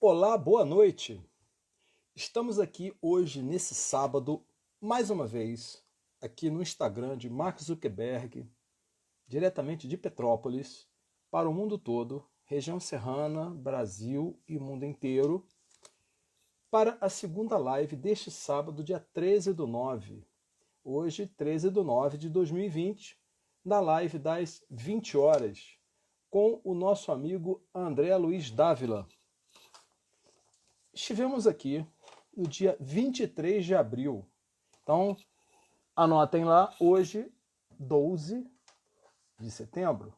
Olá, boa noite. Estamos aqui hoje, nesse sábado, mais uma vez, aqui no Instagram de Mark Zuckerberg, diretamente de Petrópolis, para o mundo todo, região serrana, Brasil e mundo inteiro, para a segunda live deste sábado, dia 13/9. Hoje, 13/9 de 2020, na live das 20 horas, com o nosso amigo André Luiz Dávila. Estivemos aqui no dia 23 de abril. Então, anotem lá, hoje, 12 de setembro.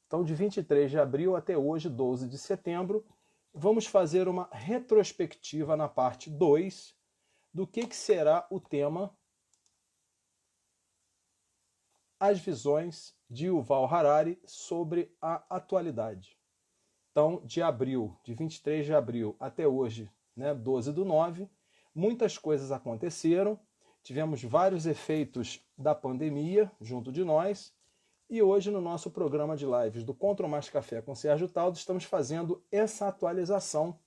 Então, de 23 de abril até hoje, 12 de setembro, vamos fazer uma retrospectiva na parte 2 do que será o tema As Visões de Yuval Harari sobre a Atualidade. Então, de abril, de 23 de abril até hoje, 12/9, muitas coisas aconteceram, tivemos vários efeitos da pandemia junto de nós, e hoje no nosso programa de lives do Contra Mais Café com Sérgio Taldo, estamos fazendo essa atualização.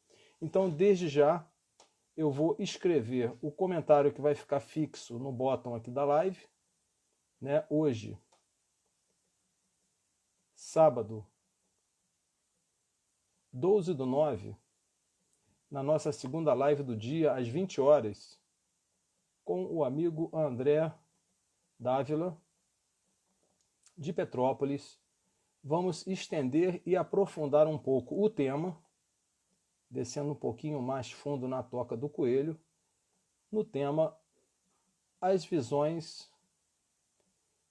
Então, desde já, eu vou escrever o comentário que vai ficar fixo no bottom aqui da live, hoje, sábado, 12/9, na nossa segunda live do dia, às 20 horas, com o amigo André Dávila, de Petrópolis. Vamos estender e aprofundar um pouco o tema, descendo um pouquinho mais fundo na toca do coelho, no tema As Visões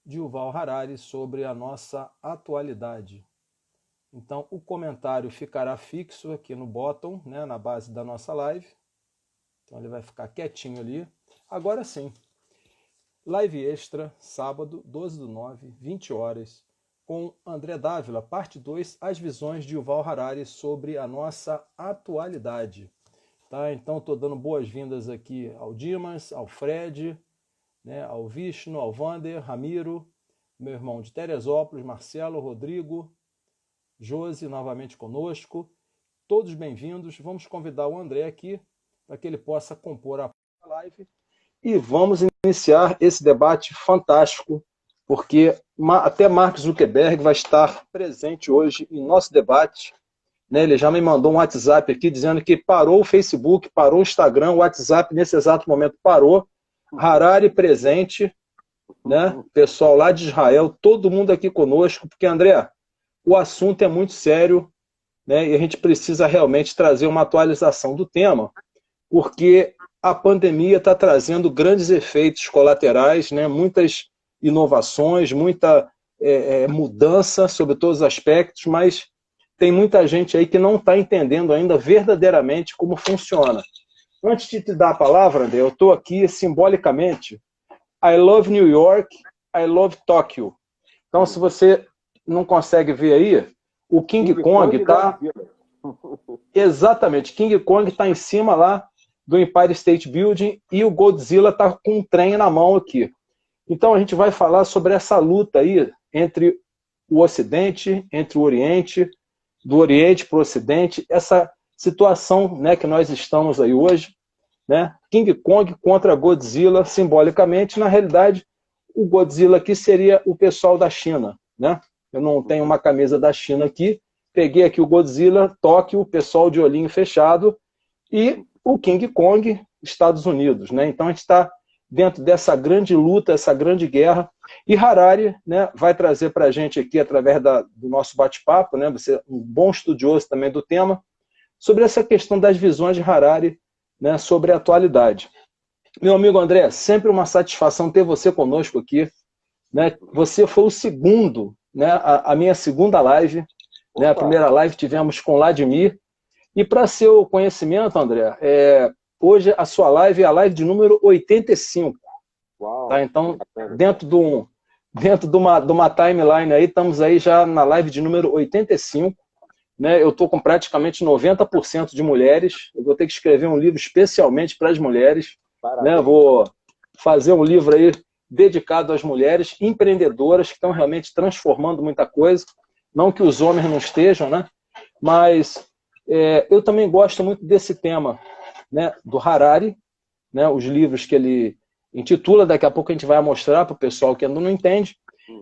de Yuval Harari sobre a nossa atualidade. Então, o comentário ficará fixo aqui no bottom, na base da nossa live. Então, ele vai ficar quietinho ali. Agora sim, live extra, sábado, 12/9, 20 horas, com André Dávila, parte 2, As Visões de Yuval Harari sobre a nossa atualidade. Tá? Então, estou dando boas-vindas aqui ao Dimas, ao Fred, ao Vishnu, ao Vander, Ramiro, meu irmão de Teresópolis, Marcelo, Rodrigo, Josi, novamente conosco. Todos bem-vindos. Vamos convidar o André aqui para que ele possa compor a live. E vamos iniciar esse debate fantástico, porque até Mark Zuckerberg vai estar presente hoje em nosso debate. Ele já me mandou um WhatsApp aqui dizendo que parou o Facebook, parou o Instagram, o WhatsApp nesse exato momento parou. Harari presente, pessoal lá de Israel, todo mundo aqui conosco, porque, André, o assunto é muito sério, e a gente precisa realmente trazer uma atualização do tema, porque a pandemia está trazendo grandes efeitos colaterais, muitas inovações, muita mudança sobre todos os aspectos, mas tem muita gente aí que não está entendendo ainda verdadeiramente como funciona. Antes de te dar a palavra, André, eu estou aqui simbolicamente. I love New York, I love Tóquio. Então, se você não consegue ver aí, o King Kong está... Exatamente, King Kong está em cima lá do Empire State Building e o Godzilla está com um trem na mão aqui. Então a gente vai falar sobre essa luta aí entre o Ocidente, entre o Oriente, do Oriente para o Ocidente, essa situação que nós estamos aí hoje, King Kong contra Godzilla, simbolicamente, na realidade, o Godzilla aqui seria o pessoal da China, Eu não tenho uma camisa da China aqui, peguei aqui o Godzilla, Tóquio, o pessoal de olhinho fechado, e o King Kong, Estados Unidos, Então a gente está dentro dessa grande luta, essa grande guerra, e Harari, vai trazer para a gente aqui, através do nosso bate-papo, você é um bom estudioso também do tema, sobre essa questão das visões de Harari, sobre a atualidade. Meu amigo André, sempre uma satisfação ter você conosco aqui, Você foi o segundo, a minha segunda live, a primeira live tivemos com Vladimir, e para seu conhecimento, André, hoje a sua live é a live de número 85. Uau, tá? Então, dentro de uma timeline aí, estamos aí já na live de número 85. Eu estou com praticamente 90% de mulheres. Eu vou ter que escrever um livro especialmente para as mulheres. Vou fazer um livro aí dedicado às mulheres empreendedoras que estão realmente transformando muita coisa. Não que os homens não estejam, mas Eu também gosto muito desse tema, né, do Harari, né, os livros que ele intitula, daqui a pouco a gente vai mostrar para o pessoal que ainda não entende,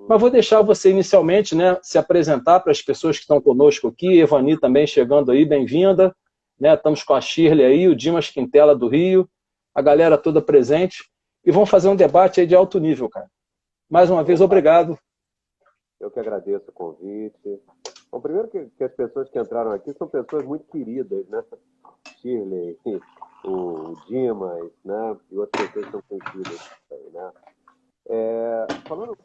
mas vou deixar você inicialmente, né, se apresentar para as pessoas que estão conosco aqui, Evani também chegando aí, bem-vinda, né, estamos com a Shirley aí, o Dimas Quintela do Rio, a galera toda presente, e vamos fazer um debate aí de alto nível, cara. Mais uma vez, obrigado. Eu que agradeço o convite. Bom, primeiro que as pessoas que entraram aqui são pessoas muito queridas, né? Shirley, o Dimas, né? E outras pessoas que são conhecidas aí, né? Falando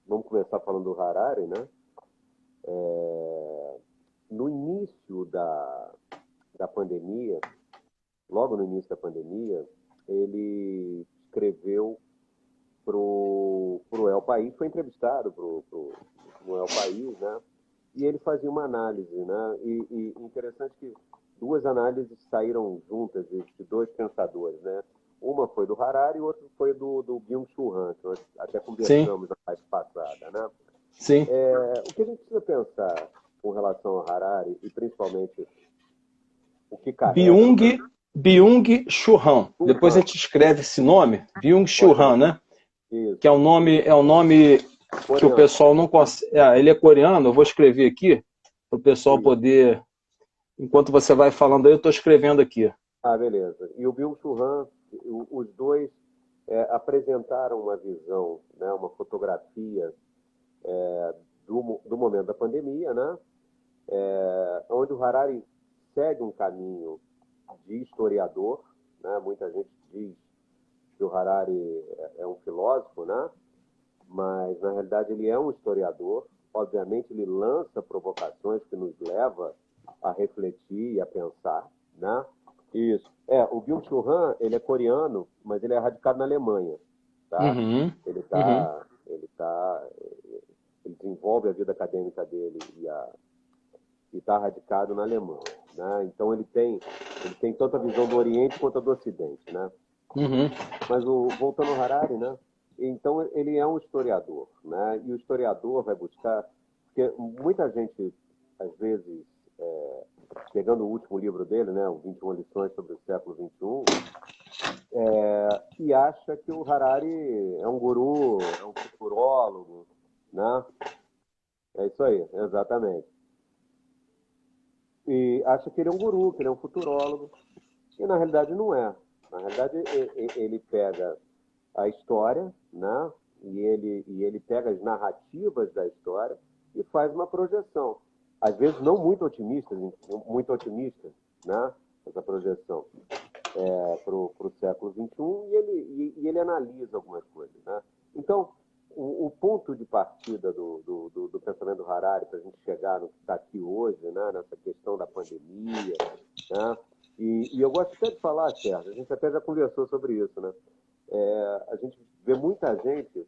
vamos começar falando do Harari, né? No início da pandemia, logo no início da pandemia, ele escreveu pro El País, foi entrevistado no El País, né? E ele fazia uma análise, né? E interessante que duas análises saíram juntas de dois pensadores, né? Uma foi do Harari e outra foi do Byung-Chul Han, que nós até conversamos na live passada, né? Sim. O que a gente precisa pensar com relação ao Harari e principalmente o que carrega... Byung-Chul Han. Depois a gente escreve esse nome, Byung-Chul Han, né? Isso. Que é um nome coreano. Que o pessoal não consegue... ele é coreano, eu vou escrever aqui, para o pessoal poder... Enquanto você vai falando aí, eu estou escrevendo aqui. Ah, beleza. E o Byung-Chul Han, os dois apresentaram uma visão, né, uma fotografia do momento da pandemia, né, onde o Harari segue um caminho de historiador, né, muita gente diz que o Harari é um filósofo, né, mas na realidade ele é um historiador. Obviamente ele lança provocações que nos leva a refletir e a pensar, né? Isso. O Byung-Chul Han, ele é coreano, mas ele é radicado na Alemanha, tá? Uhum. Ele desenvolve a vida acadêmica dele e está radicado na Alemanha, né? Então ele tem tanto a visão do Oriente quanto a do Ocidente, né? Uhum. Mas voltando ao Harari, né? Então ele é um historiador, né? E o historiador vai buscar, porque muita gente às vezes pegando o último livro dele, né, o 21 lições sobre o século XXI, e acha que o Harari é um guru, é um futurólogo, né? É isso aí, exatamente. E acha que ele é um guru, que ele é um futurólogo, e na realidade não é. Na realidade ele pega a história, né? E ele pega as narrativas da história e faz uma projeção. Às vezes não muito otimista, né? Essa projeção para o século XXI, e ele analisa algumas coisas, né? Então, o ponto de partida do pensamento do Harari para a gente chegar no que está aqui hoje, né? Nessa questão da pandemia, né? E eu gosto até de falar, Sérgio, a gente até já conversou sobre isso, né? A gente vê muita gente,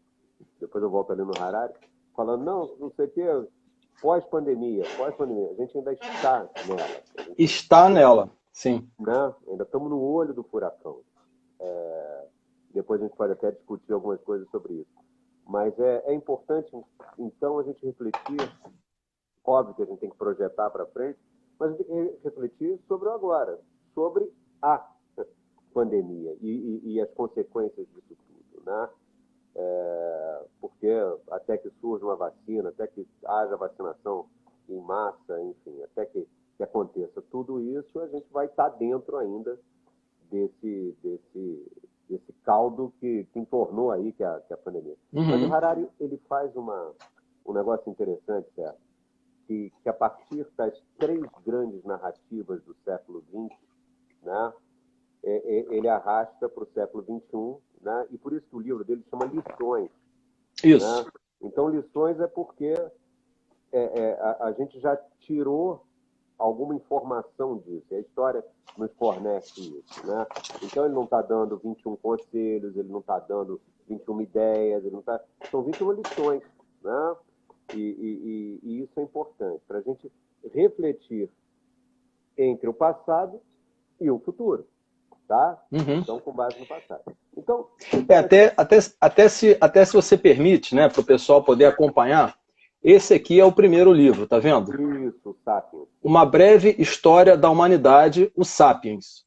depois eu volto ali no Harari, falando, não sei o que, pós-pandemia. A gente ainda está nela. Está nela, sim. Né? Ainda estamos no olho do furacão. Depois a gente pode até discutir algumas coisas sobre isso. Mas é importante, então, a gente refletir, óbvio que a gente tem que projetar para frente, mas a gente tem que refletir sobre o agora, sobre a pandemia e as consequências disso tudo, né? Porque até que surja uma vacina, até que haja vacinação em massa, enfim, até que aconteça tudo isso, a gente vai estar dentro ainda desse caldo que entornou aí que a pandemia. Uhum. Mas o Harari, ele faz um negócio interessante, certo? Que a partir das três grandes narrativas do século XX, né, ele arrasta para o século XXI, né, e por isso que o livro dele chama Lições. Isso. Né? Então, lições é porque a gente já tirou alguma informação disso. E a história nos fornece isso. Né? Então, ele não está dando 21 conselhos, ele não está dando 21 ideias, ele não tá... são 21 lições. Né? E isso é importante para a gente refletir entre o passado e o futuro. Tá? Uhum. Então, com base no passado. Então, até se você permite, né, para o pessoal poder acompanhar, Esse aqui é o primeiro livro, tá vendo? Isso, Sapiens. Uma breve história da humanidade, o Sapiens.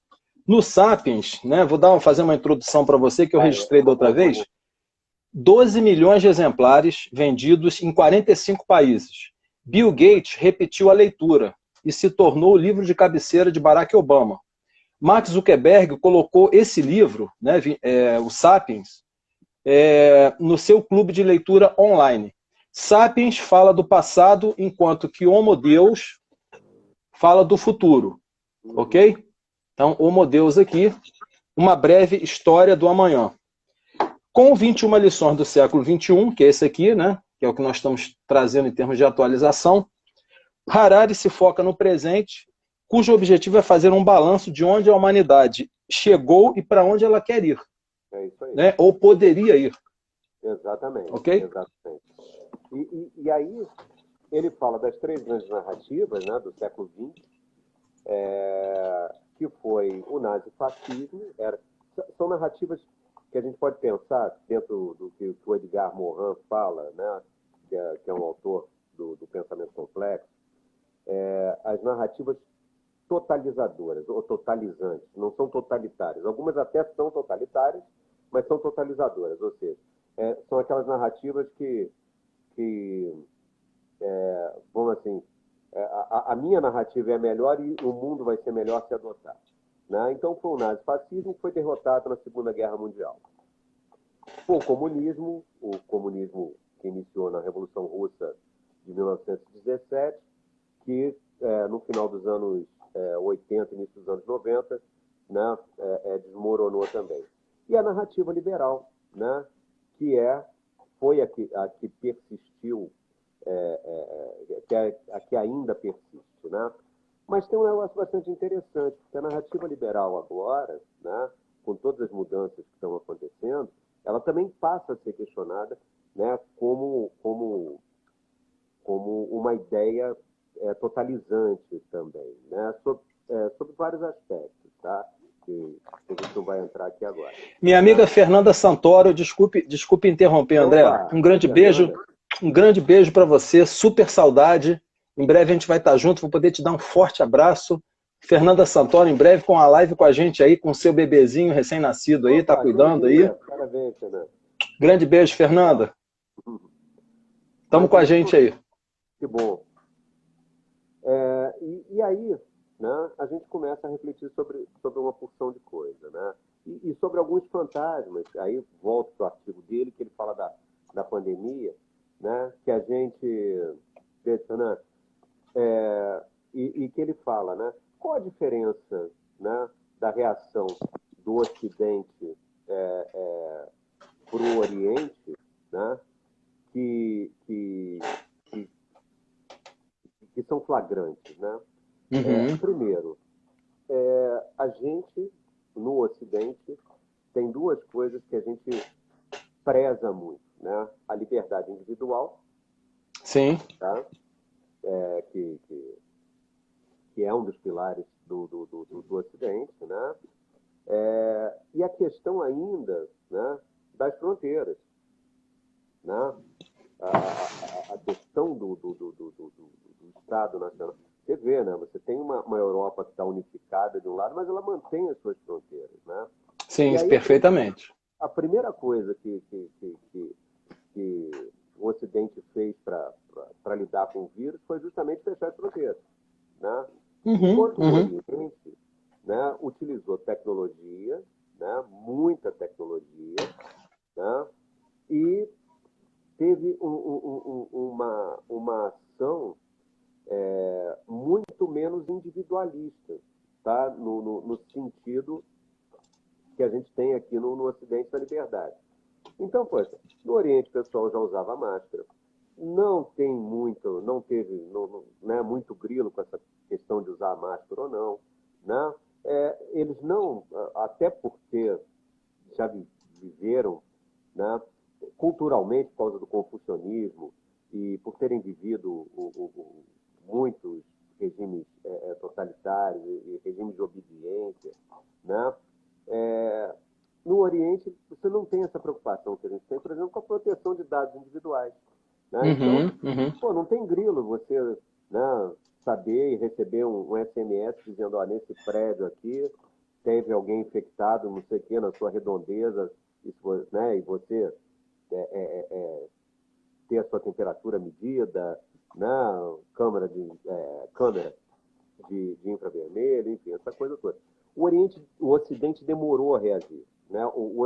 No Sapiens, né, fazer uma introdução para você que eu registrei da outra vez, 12 milhões de exemplares vendidos em 45 países. Bill Gates repetiu a leitura e se tornou o livro de cabeceira de Barack Obama. Mark Zuckerberg colocou esse livro, né, o Sapiens, no seu clube de leitura online. Sapiens fala do passado, enquanto que Homo Deus fala do futuro. Ok? Então, Homo Deus aqui, uma breve história do amanhã. Com 21 lições do século XXI, que é esse aqui, né, que é o que nós estamos trazendo em termos de atualização, Harari se foca no presente, cujo objetivo é fazer um balanço de onde a humanidade chegou e para onde ela quer ir. É isso aí. Né, ou poderia ir. Exatamente. Ok? Exatamente. E aí, ele fala das 3 grandes narrativas, né, do século XX, que foi o nazifascismo. São narrativas que a gente pode pensar dentro do que o Edgar Morin fala, né, que é um autor do pensamento complexo, as narrativas totalizadoras ou totalizantes, não são totalitárias. Algumas até são totalitárias, mas são totalizadoras, ou seja, são aquelas narrativas que vamos assim, a minha narrativa é melhor e o mundo vai ser melhor se adotar. Né? Então, foi o nazifascismo que foi derrotado na Segunda Guerra Mundial. Foi o comunismo que iniciou na Revolução Russa de 1917, que no final dos anos 80, início dos anos 90, né, desmoronou também. E a narrativa liberal, né, foi a que persistiu, a que ainda persiste. Né? Mas tem um negócio bastante interessante, porque a narrativa liberal agora, né, com todas as mudanças que estão acontecendo, ela também passa a ser questionada, né, como uma ideia totalizante também, né, sobre vários aspectos, tá? Que a gente não vai entrar aqui agora. Minha amiga Fernanda Santoro, desculpe interromper, André. Um grande beijo, para você, super saudade. Em breve a gente vai estar junto, vou poder te dar um forte abraço. Fernanda Santoro, em breve com a live com a gente aí, com o seu bebezinho recém-nascido aí, tá cuidando aí. Parabéns, Fernanda. Grande beijo, Fernanda. Tamo com a gente aí. Que bom. E aí, né, a gente começa a refletir sobre uma porção de coisa, né? E sobre alguns fantasmas. Aí volto para o artigo dele, que ele fala da pandemia, né? Que a gente... Né, e que ele fala, né? Qual a diferença, né, da reação do Ocidente para o Oriente, né? Que são flagrantes, né? Primeiro, a gente, no Ocidente, tem 2 coisas que a gente preza muito, né? A liberdade individual, Sim. tá? Que é um dos pilares do Ocidente, né? E a questão ainda, né, das fronteiras, né? A questão do Estado Nacional. Você vê, né? Você tem uma Europa que está unificada de um lado, mas ela mantém as suas fronteiras, né? Sim, aí, perfeitamente. A primeira coisa que o Ocidente fez para lidar com o vírus foi justamente fechar as fronteiras, né? Enquanto o Oriente, né, utilizou tecnologia, né, muita tecnologia, né, e teve uma ação muito menos individualista, tá? No sentido que a gente tem aqui no Ocidente da liberdade. Então, poxa, no Oriente o pessoal já usava máscara, não teve né, muito grilo com essa questão de usar máscara ou não, né? Eles não, até porque já viveram, né, culturalmente, por causa do confucionismo e por terem vivido muitos regimes totalitários e regimes de obediência, né? No Oriente, você não tem essa preocupação que a gente tem, por exemplo, com a proteção de dados individuais. né? Então, uhum. pô, não tem grilo você, né, saber e receber um SMS dizendo, ó, nesse prédio aqui teve alguém infectado, não sei o quê, na sua redondeza, né, e você ter a sua temperatura medida, né, câmera de infravermelho, enfim, essa coisa toda. O Ocidente demorou a reagir, né? O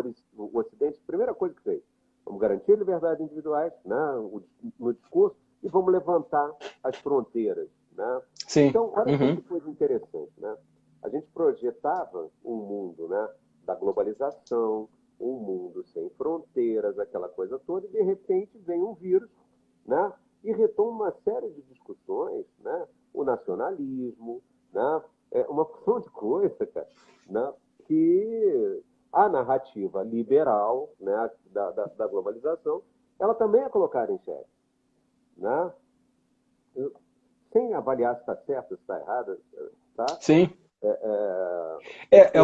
Ocidente, a primeira coisa que fez, vamos garantir liberdades individuais, né, no discurso, e vamos levantar as fronteiras, né? Sim. Então, olha só Uhum. que coisa interessante, né? A gente projetava um mundo, né, da globalização, um mundo sem fronteiras, aquela coisa toda, e de repente vem um vírus, né, e retoma uma série de discussões, né, o nacionalismo, né, uma porção de coisa, cara, né, que a narrativa liberal, né, da globalização, ela também é colocada em xeque, né? Sem avaliar se está certo, se está errado, tá? Sim. É Porque,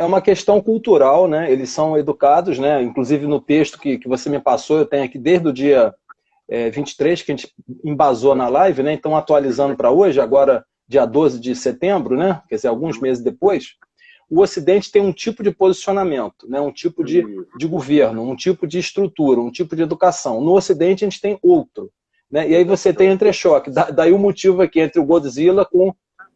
uma questão cultural, né? Eles são educados, né? Inclusive no texto que você me passou, eu tenho aqui desde o dia 23, que a gente embasou na live, né? Então, atualizando para hoje, agora dia 12 de setembro, né? Quer dizer, alguns meses depois, o Ocidente tem um tipo de posicionamento, né? Um tipo de governo, um tipo de estrutura, um tipo de educação. No Ocidente, a gente tem outro, né? E aí você tem entrechoque. Daí o motivo aqui entre o Godzilla com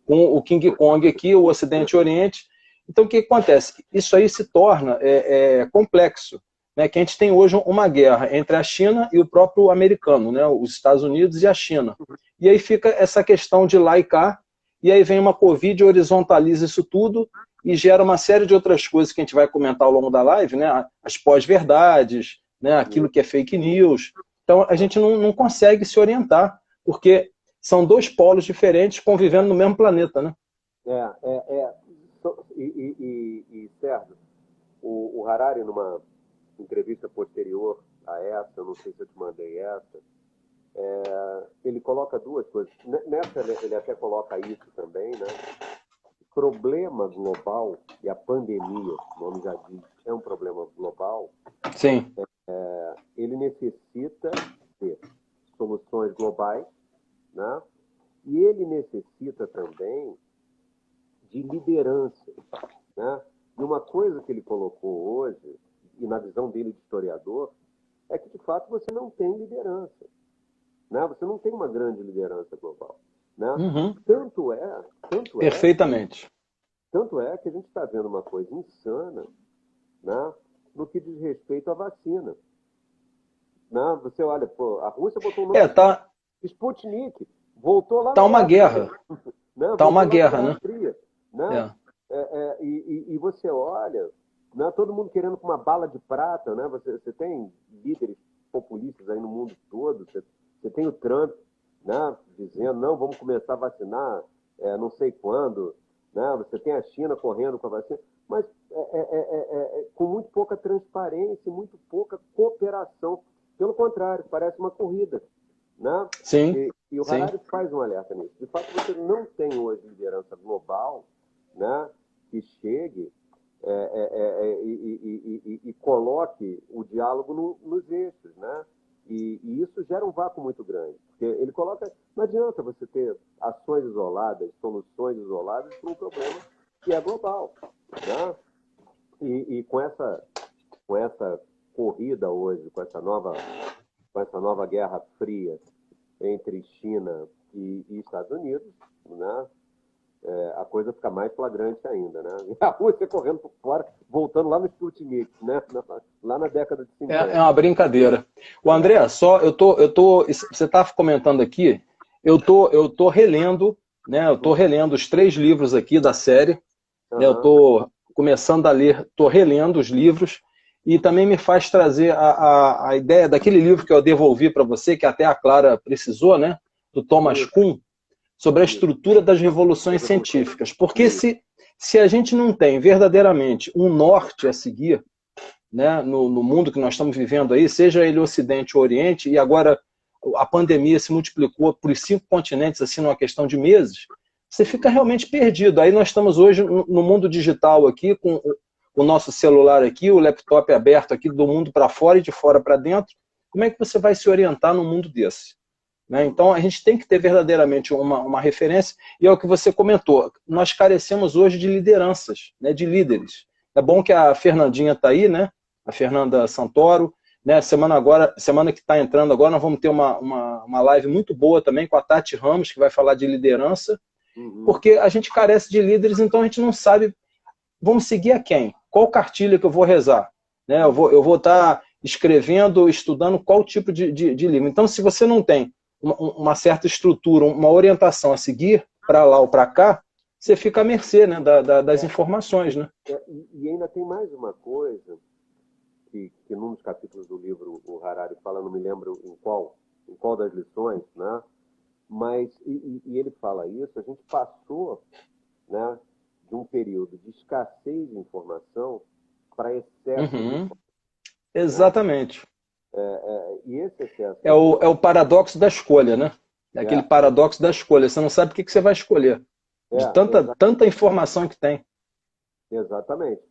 o King Kong aqui, o Ocidente e o Oriente. Então, o que acontece? Isso aí se torna complexo, né? Que a gente tem hoje uma guerra entre a China e o próprio americano, né? Os Estados Unidos e a China. E aí fica essa questão de lá e cá, e aí vem uma Covid, horizontaliza isso tudo e gera uma série de outras coisas que a gente vai comentar ao longo da live, né? As pós-verdades, né? Aquilo que é fake news. Então, a gente não consegue se orientar, porque são dois polos diferentes convivendo no mesmo planeta, né? Sérgio, o Harari, numa entrevista posterior a essa, eu não sei se eu te mandei essa, ele coloca duas coisas. Nessa, ele até coloca isso também, né? O problema global, e a pandemia, o nome já diz, é um problema global. Sim. Ele necessita ter soluções globais, né? E ele necessita também de liderança, né? E uma coisa que ele colocou hoje, e na visão dele de historiador, é que, de fato, você não tem liderança, né? Você não tem uma grande liderança global, né? Uhum. Tanto é Perfeitamente. que a gente está vendo uma coisa insana, né, no que diz respeito à vacina. Né? Você olha, pô, a Rússia botou o nome Sputnik, voltou lá tá na uma guerra. Fria, né? Tá uma guerra, na né? Fria, né? E você olha, né, todo mundo querendo com uma bala de prata, né? Você tem líderes populistas aí no mundo todo, você tem o Trump, né, dizendo, não, vamos começar a vacinar não sei quando, né? Você tem a China correndo com a vacina, mas com muito pouca transparência, muito pouca cooperação. Pelo contrário, parece uma corrida, né? Sim. E o Harari faz um alerta nisso. De fato, você não tem hoje liderança global, né, que chegue e coloque o diálogo nos eixos, né? E isso gera um vácuo muito grande. Porque ele coloca, não adianta você ter ações isoladas, soluções isoladas para um problema que é global, né? E com essa corrida hoje, com essa nova Guerra Fria entre China e Estados Unidos, né? A coisa fica mais flagrante ainda, né? E a Rússia correndo por fora, voltando lá no Sputnik, né? Lá na década de 50. É uma brincadeira. O André, você está comentando aqui, eu tô relendo, né? Eu tô relendo os 3 livros aqui da série, né? Eu tô começando a ler, tô relendo os livros, e também me faz trazer a ideia daquele livro que eu devolvi para você, que até a Clara precisou, né? Do Thomas Kuhn, sobre a estrutura das revoluções científicas. Porque se a gente não tem verdadeiramente um norte a seguir, né, no mundo que nós estamos vivendo aí, seja ele Ocidente ou Oriente, e agora a pandemia se multiplicou por 5 continentes, assim, numa questão de meses, você fica realmente perdido. Aí nós estamos hoje no mundo digital aqui, com o nosso celular aqui, o laptop aberto aqui, do mundo para fora e de fora para dentro, como é que você vai se orientar num mundo desse? Né? Então, a gente tem que ter verdadeiramente uma referência, e é o que você comentou, nós carecemos hoje de lideranças, né, de líderes. É bom que a Fernandinha está aí, né, a Fernanda Santoro, né, semana que está entrando agora, nós vamos ter uma live muito boa também com a Tati Ramos, que vai falar de liderança, porque a gente carece de líderes, então a gente não sabe, vamos seguir a quem? Qual cartilha que eu vou rezar? Né, eu vou estar escrevendo, estudando qual tipo de livro. Então, se você não tem uma certa estrutura, uma orientação a seguir, para lá ou para cá, você fica à mercê, né, das informações. Né? E ainda tem mais uma coisa, que num dos capítulos do livro o Harari fala, não me lembro em qual das lições, né? Mas, e ele fala isso, a gente passou, né, de um período de escassez de informação para excesso de informação. Exatamente. E esse excesso é o paradoxo da escolha, né? É aquele paradoxo da escolha. Você não sabe o que você vai escolher. De tanta informação que tem. Exatamente.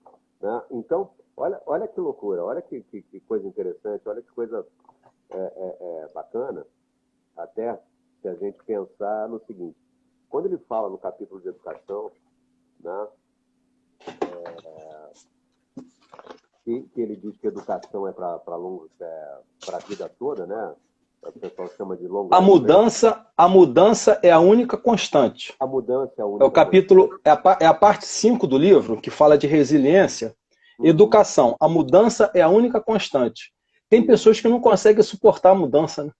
Né? Então, olha que loucura, olha que coisa interessante, olha que coisa bacana, até se a gente pensar no seguinte. Quando ele fala no capítulo de educação, né, que ele diz que educação é para a vida toda, né? O pessoal chama de longo. A mudança é a única constante. A mudança é a única. É o capítulo, é a parte 5 do livro, que fala de resiliência. Educação. A mudança é a única constante. Tem pessoas que não conseguem suportar a mudança, né?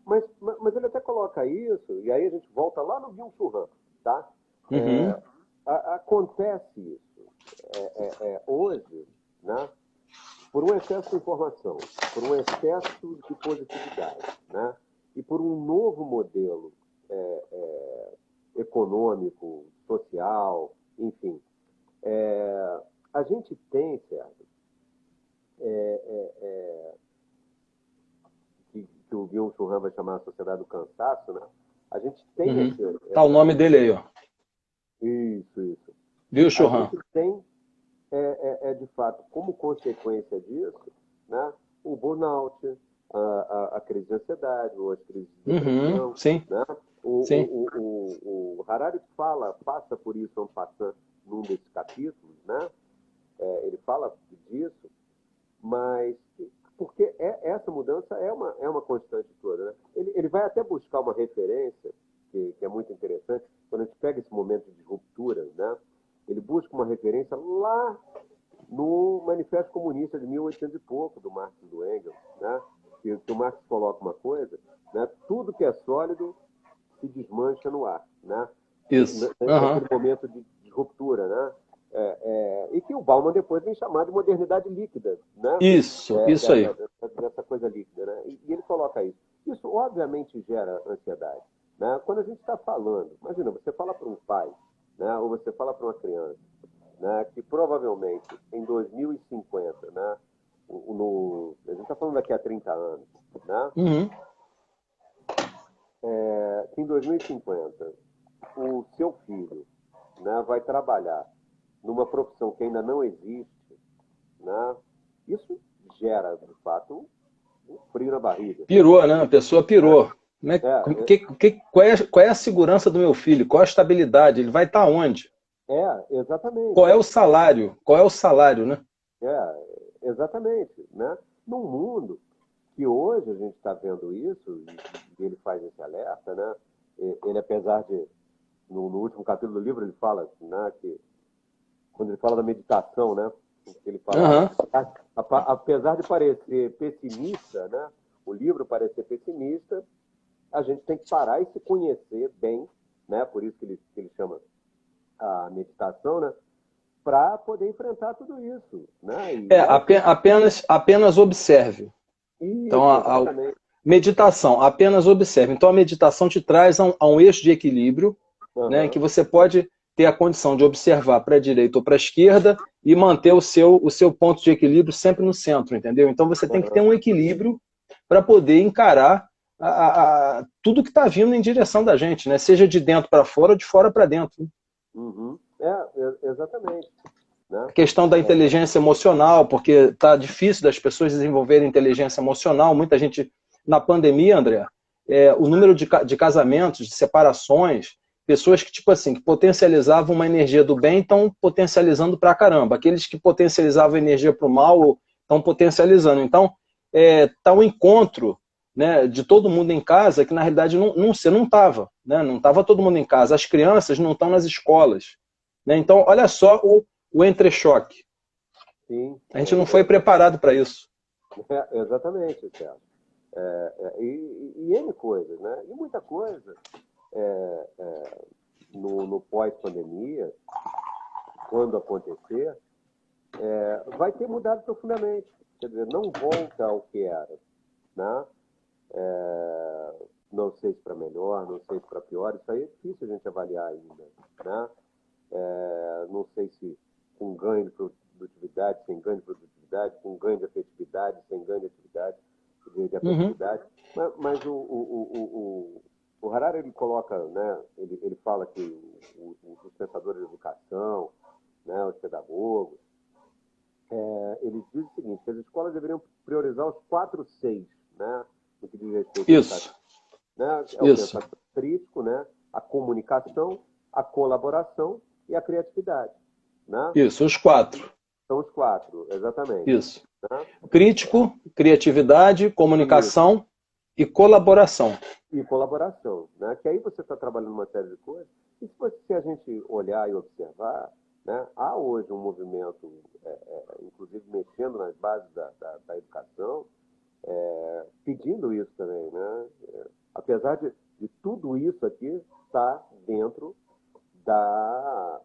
Mas ele até coloca isso, e aí a gente volta lá no Byung-Chul Han, tá? Acontece isso. Hoje, né, por um excesso de informação, por um excesso de positividade, né, e por um novo modelo econômico, social, enfim, a gente tem, certo, que o Byung-Chul Han vai chamar a sociedade do cansaço, né? A gente tem Tá o nome dele aí, ó. Isso. Byung-Chul Han. A gente tem de fato, como consequência disso, né, o burnout, a crise de ansiedade, ou as crises de depressão. Sim. Né? O Harari passa por isso num desses capítulos, né? Ele fala disso, mas porque essa mudança é uma constante toda. Né? Ele vai até buscar uma referência, que é muito interessante, quando a gente pega esse momento de ruptura, né? Ele busca uma referência lá no Manifesto Comunista de 1800 e pouco, do Marx e do Engels, né? que o Marx coloca uma coisa, né? Tudo que é sólido se desmancha no ar. Né? Isso. Naquele momento de ruptura. Né? E que o Bauman depois vem chamar de modernidade líquida. Né? Isso aí. Dessa coisa líquida. Né? E ele coloca isso. Isso, obviamente, gera ansiedade. Né? Quando a gente está falando, imagina, você fala para um pai, né, ou você fala para uma criança, né, que provavelmente em 2050, né, a gente está falando daqui a 30 anos, né, que em 2050 o seu filho, né, vai trabalhar numa profissão que ainda não existe, né, isso gera, de fato, um frio na barriga. Pirou, né? A pessoa pirou. Qual é a segurança do meu filho? Qual a estabilidade? Ele vai estar onde? Exatamente. Qual é o salário? Qual é o salário, né? Exatamente. Né? Num mundo que hoje a gente está vendo isso, e ele faz esse alerta, né? Ele, apesar de, no último capítulo do livro, ele fala, né, que quando ele fala da meditação, né? Ele fala, apesar de parecer pessimista, né? O livro parecer pessimista, a gente tem que parar e se conhecer bem, né? Por isso que ele chama a meditação, né? Para poder enfrentar tudo isso. Né? Apenas observe. Isso, então, a meditação, apenas observe. Então, a meditação te traz a um eixo de equilíbrio, né, em que você pode ter a condição de observar para a direita ou para a esquerda e manter o seu ponto de equilíbrio sempre no centro, entendeu? Então, você tem que ter um equilíbrio para poder encarar tudo que está vindo em direção da gente, né? Seja de dentro para fora ou de fora para dentro. Exatamente. né? A questão da inteligência emocional, porque está difícil das pessoas desenvolverem inteligência emocional. Muita gente, na pandemia, André, o número de casamentos, de separações, pessoas que, tipo assim, que potencializavam uma energia do bem estão potencializando pra caramba. Aqueles que potencializavam a energia para o mal estão potencializando. Então, tá um encontro, né, de todo mundo em casa que, na realidade, você não estava. Né? Não estava todo mundo em casa. As crianças não estão nas escolas. Né? Então, olha só o entrechoque. Sim. A gente não foi preparado para isso. Exatamente, Thiago. E N coisas, né? E muita coisa no pós-pandemia, quando acontecer, vai ter mudado profundamente. Quer dizer, não volta ao que era, né? Não sei se para melhor, não sei se para pior, isso aí é difícil a gente avaliar ainda, né? Não sei se com ganho de produtividade, sem ganho de produtividade, com ganho de afetividade, sem ganho de atividade, de afetividade. Mas o Harari, ele coloca, né, ele fala que os pensadores de educação, né, os pedagogos, eles dizem o seguinte, que as escolas deveriam priorizar os 4 Cs, né, no que diz respeito ao Isso. né? O Isso. pensamento crítico, né, a comunicação, a colaboração e a criatividade. Né? Isso, os 4. São os 4, exatamente. Isso. Né? Crítico, criatividade, comunicação e colaboração. E colaboração, né? Que aí você está trabalhando uma série de coisas. E se a gente olhar e observar, né, há hoje um movimento, inclusive mexendo nas bases da educação, pedindo isso também. Né? Apesar de tudo isso aqui estar dentro da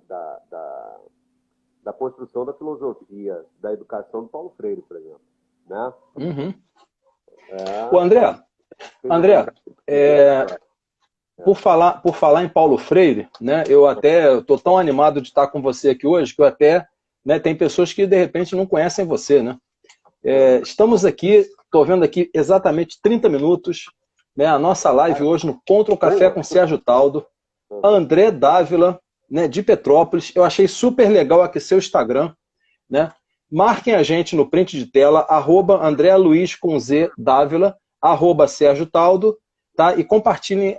construção da filosofia da educação do Paulo Freire, por exemplo. Né? Uhum. O André, por falar em Paulo Freire, né, eu estou tão animado de estar com você aqui hoje que eu até, né, tem pessoas que de repente não conhecem você, né? Estamos aqui, estou vendo aqui exatamente 30 minutos, né, a nossa live hoje no Contra o Café com Sérgio Taldo, André Dávila, né, de Petrópolis. Eu achei super legal aqui seu Instagram, né? Marquem a gente no print de tela, @AndréLuiz com Z Dávila, @Sérgio Taldo, tá? E compartilhem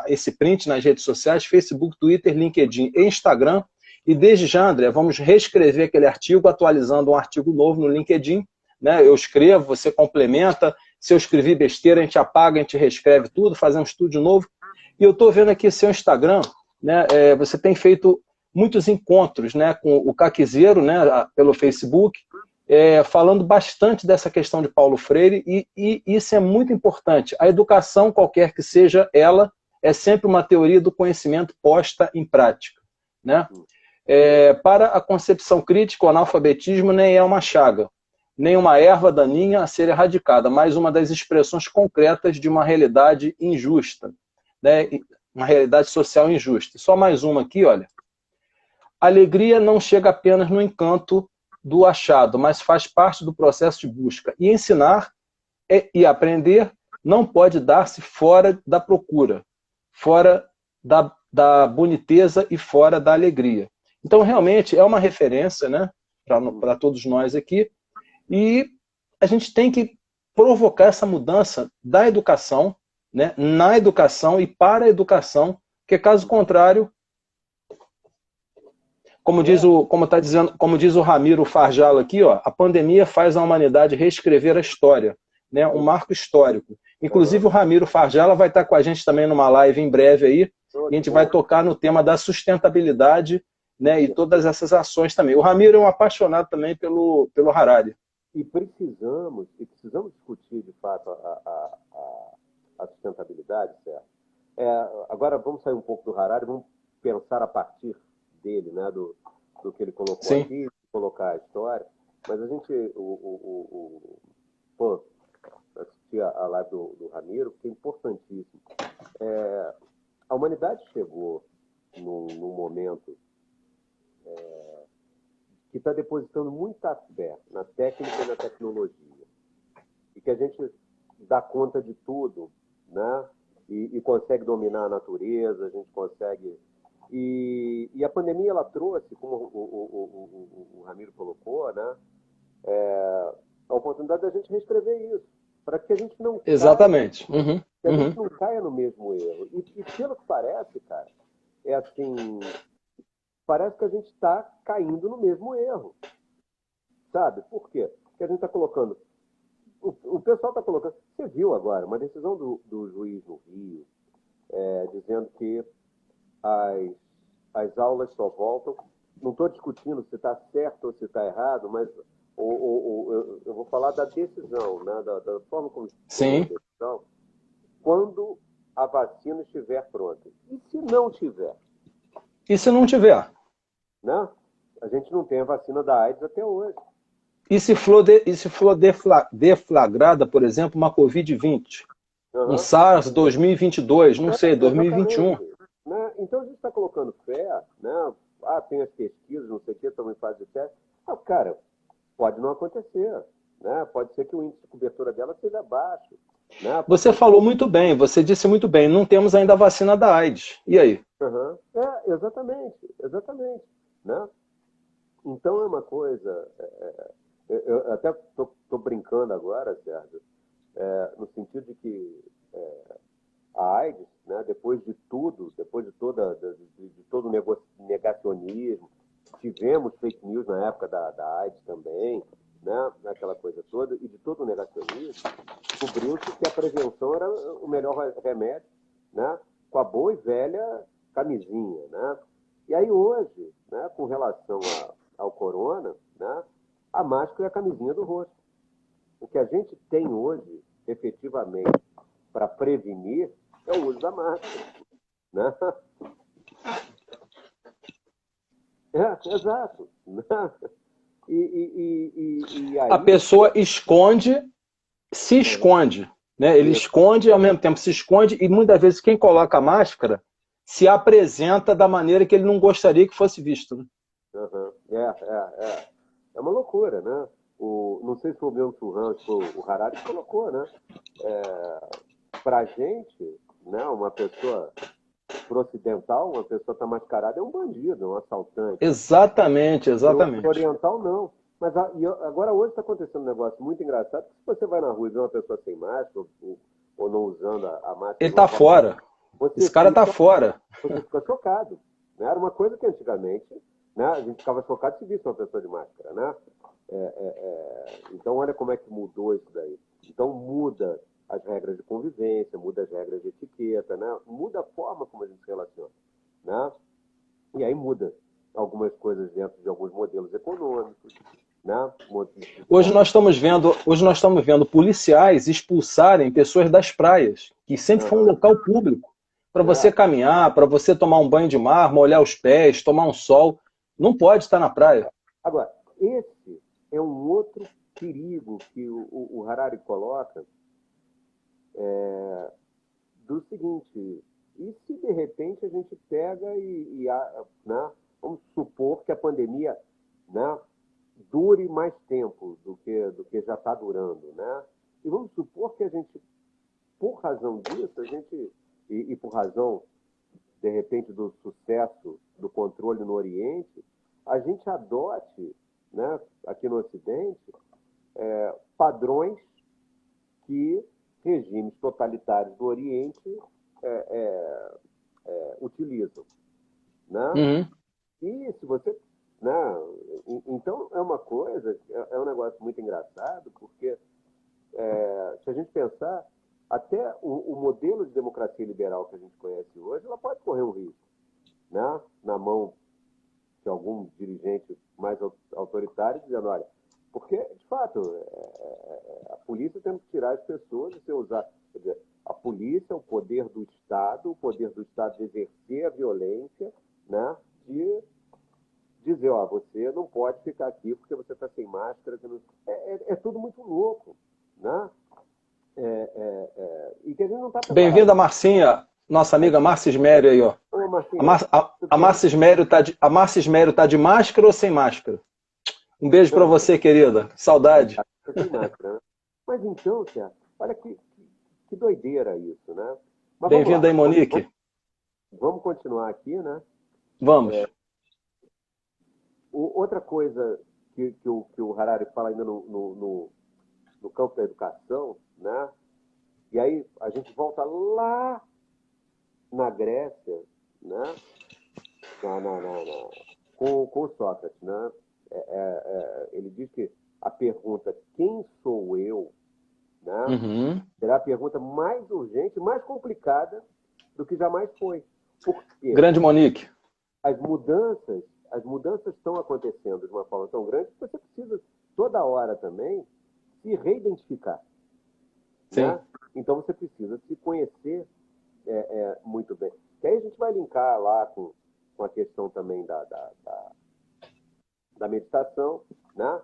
esse print nas redes sociais, Facebook, Twitter, LinkedIn e Instagram. E desde já, André, vamos reescrever aquele artigo, atualizando um artigo novo no LinkedIn. Né? Eu escrevo, você complementa. Se eu escrevi besteira, a gente apaga, a gente reescreve tudo, fazer um estúdio novo. E eu estou vendo aqui seu Instagram, né? Você tem feito muitos encontros, né, com o Caquizeiro, né, pelo Facebook, falando bastante dessa questão de Paulo Freire, e isso é muito importante. A educação, qualquer que seja ela, é sempre uma teoria do conhecimento posta em prática. Né? Para a concepção crítica, o analfabetismo nem é uma chaga, nem uma erva daninha a ser erradicada, mas uma das expressões concretas de uma realidade injusta, né? Uma realidade social injusta. Só mais uma aqui, olha. A alegria não chega apenas no encanto do achado, mas faz parte do processo de busca. E ensinar e aprender não pode dar-se fora da procura, fora da boniteza e fora da alegria. Então, realmente, é uma referência, né, para todos nós aqui, e a gente tem que provocar essa mudança da educação, né, na educação e para a educação, porque caso contrário, como diz o Ramiro Farjalo aqui, ó, a pandemia faz a humanidade reescrever a história, né, um marco histórico. Inclusive o Ramiro Farjalo vai estar com a gente também numa live em breve aí, e a gente vai tocar no tema da sustentabilidade, né, e todas essas ações também. O Ramiro é um apaixonado também pelo Harari. E precisamos discutir, de fato, a sustentabilidade, certo? Agora, vamos sair um pouco do Harari, vamos pensar a partir dele, né, do que ele colocou Sim. aqui, colocar a história. Mas a gente, assistir a live do Ramiro, que é importantíssimo. A humanidade chegou num momento que está depositando muita fé na técnica e na tecnologia. E que a gente dá conta de tudo, né? E consegue dominar a natureza, a gente consegue... E E a pandemia, ela trouxe, como o Ramiro colocou, né, a oportunidade da gente reescrever isso, para que a gente não caia, Exatamente. Uhum, que a uhum. gente não caia no mesmo erro. E pelo que parece, cara, é assim, parece que a gente está caindo no mesmo erro, sabe? Por quê? Porque a gente está colocando, o pessoal está colocando, você viu agora, uma decisão do juiz no Rio, dizendo que as aulas só voltam. Não estou discutindo se está certo ou se está errado, mas eu vou falar da decisão, né? Da forma como se tomou a Sim. decisão, quando a vacina estiver pronta. E se não tiver? E se não tiver? Né? A gente não tem a vacina da AIDS até hoje. E se for deflagrada, por exemplo, uma Covid-20? Um Uhum. SARS 2022, não sei, 2021. Exatamente. Né? Então a gente está colocando fé, né? Tem as pesquisas, não sei o que, estamos em fase de teste. Cara, pode não acontecer. Né? Pode ser que o índice de cobertura dela seja baixo. Né? Você falou muito bem, você disse muito bem, não temos ainda a vacina da AIDS. E aí? Uhum. Exatamente. Né? Então é uma coisa. Eu até estou brincando agora, Sérgio, no sentido de que a AIDS, né, depois de tudo, depois de todo o negacionismo, tivemos fake news na época da AIDS também, né, aquela coisa toda, e de todo o negacionismo, descobriu-se que a prevenção era o melhor remédio, né, com a boa e velha camisinha. Né? E aí hoje, né, com relação ao corona, né, a máscara é a camisinha do rosto. O que a gente tem hoje, efetivamente, para prevenir é o uso da máscara. Né? Exato. Né? E aí... A pessoa esconde, se esconde. Né? Ele esconde e ao mesmo tempo se esconde, e muitas vezes quem coloca a máscara se apresenta da maneira que ele não gostaria que fosse visto. Né? Uhum. É uma loucura, né? Não sei se foi o meu Churran, se foi o Harari que colocou, né? Pra gente, né, uma pessoa pro ocidental, uma pessoa está mascarada é um bandido, é um assaltante. Exatamente. Pro oriental, não. Mas agora hoje está acontecendo um negócio muito engraçado, que se você vai na rua e vê uma pessoa sem máscara, ou não usando a máscara... Ele está fora. Esse cara está fora. Você fica chocado. Né? Era uma coisa que antigamente, né, a gente ficava chocado se visse uma pessoa de máscara. Né? Então, olha como é que mudou isso daí. Então, muda as regras de convivência, muda as regras de etiqueta, né? Muda a forma como a gente se relaciona. Né? E aí muda algumas coisas dentro de alguns modelos econômicos. Né? Hoje nós estamos vendo policiais expulsarem pessoas das praias, que sempre foi um local público, para você caminhar, para você tomar um banho de mar, molhar os pés, tomar um sol. Não pode estar na praia. Agora, esse é um outro perigo que o Harari coloca, do seguinte: e se de repente a gente pega né, vamos supor que a pandemia, né, dure mais tempo do que já está durando, né? E vamos supor que a gente, por razão disso, e por razão, de repente, do sucesso do controle no Oriente, a gente adote, né, aqui no Ocidente, padrões que regimes totalitários do Oriente utilizam. Né? Uhum. E se você... Né? Então, é uma coisa, é um negócio muito engraçado, porque se a gente pensar, até o modelo de democracia liberal que a gente conhece hoje, ela pode correr um risco, né? Na mão de algum dirigente mais autoritário, dizendo, olha, porque, de fato, a polícia tem que tirar as pessoas e usar... Quer dizer, a polícia, o poder do Estado de exercer a violência, né? De dizer, você não pode ficar aqui porque você está sem máscara. É tudo muito louco, né? E que a gente não está preparado. Bem-vinda, Marcinha, nossa amiga Márcia Ismério aí, ó. Ô, Marcinha, a Márcia Ismério tá de máscara ou sem máscara? Um beijo para você, querida. Saudade. Sem máscara, né? Mas então, Sérgio, olha que doideira isso, né? Bem-vinda aí, Monique. Vamos continuar aqui, né? Vamos. Outra coisa que o Harari fala ainda no campo da educação, né? E aí a gente volta lá na Grécia, né? Com Sócrates, né? Ele diz que a pergunta quem sou eu, né? Uhum. Será a pergunta mais urgente, mais complicada do que jamais foi. Por quê? Grande Monique. As mudanças estão acontecendo de uma forma tão grande que você precisa toda hora também se reidentificar, né? Então você precisa se conhecer muito bem. Que aí a gente vai linkar lá com a questão também da meditação, né?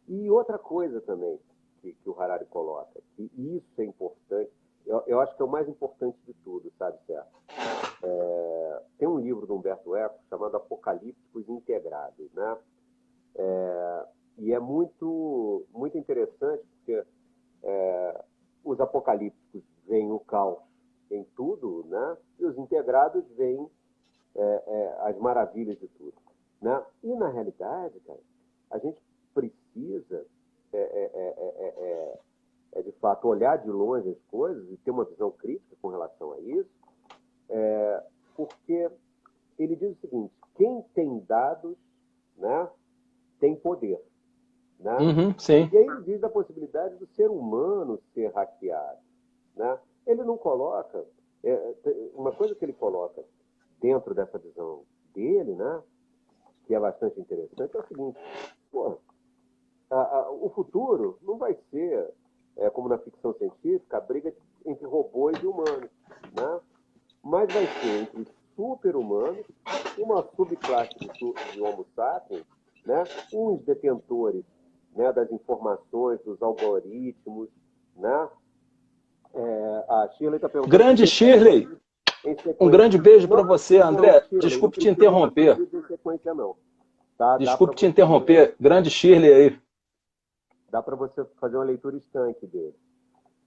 E outra coisa também que o Harari coloca, que isso é importante, eu acho que é o mais importante de tudo, sabe, Sérgio? Tem um livro do Humberto Eco chamado Apocalípticos Integrados, né? E é muito, muito interessante porque os apocalípticos veem o caos em tudo, né? E os integrados veem as maravilhas de tudo, né? E na realidade, cara, a gente precisa de fato olhar de longe as coisas e ter uma visão crítica com relação a isso, porque ele diz o seguinte: quem tem dados, né, tem poder, né? Uhum, sim. E aí ele diz a possibilidade do ser humano ser hackeado, né? Ele não coloca uma coisa que ele coloca dentro dessa visão dele, né, que é bastante interessante, é o seguinte: pô, o futuro não vai ser como na ficção científica, a briga entre robôs e humanos, né? Mas vai ser entre super-humanos, uma subclasse de Homo sapiens, né? Uns detentores, né, das informações, dos algoritmos, né? A Shirley está perguntando... Grande Shirley! Um grande beijo para você, André. Shirley, desculpe te interromper. Não em sequência, não. Tá? Desculpe te interromper. Grande Shirley aí. Dá para você fazer uma leitura estanque dele,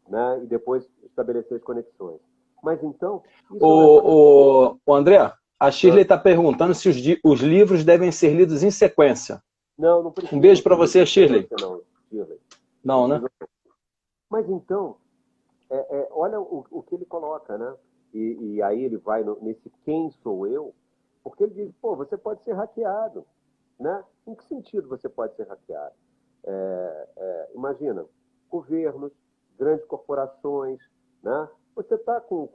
né? E depois estabelecer as conexões. Mas então... O André, a Shirley está perguntando se os livros devem ser lidos em sequência. Não precisa. Um beijo para você, Shirley. Não, Shirley. Não, né? Mas então, olha o que ele coloca, né? E aí ele vai nesse quem sou eu, porque ele diz, pô, você pode ser hackeado, né? Em que sentido você pode ser hackeado? Imagina, governos, grandes corporações, né? Você está com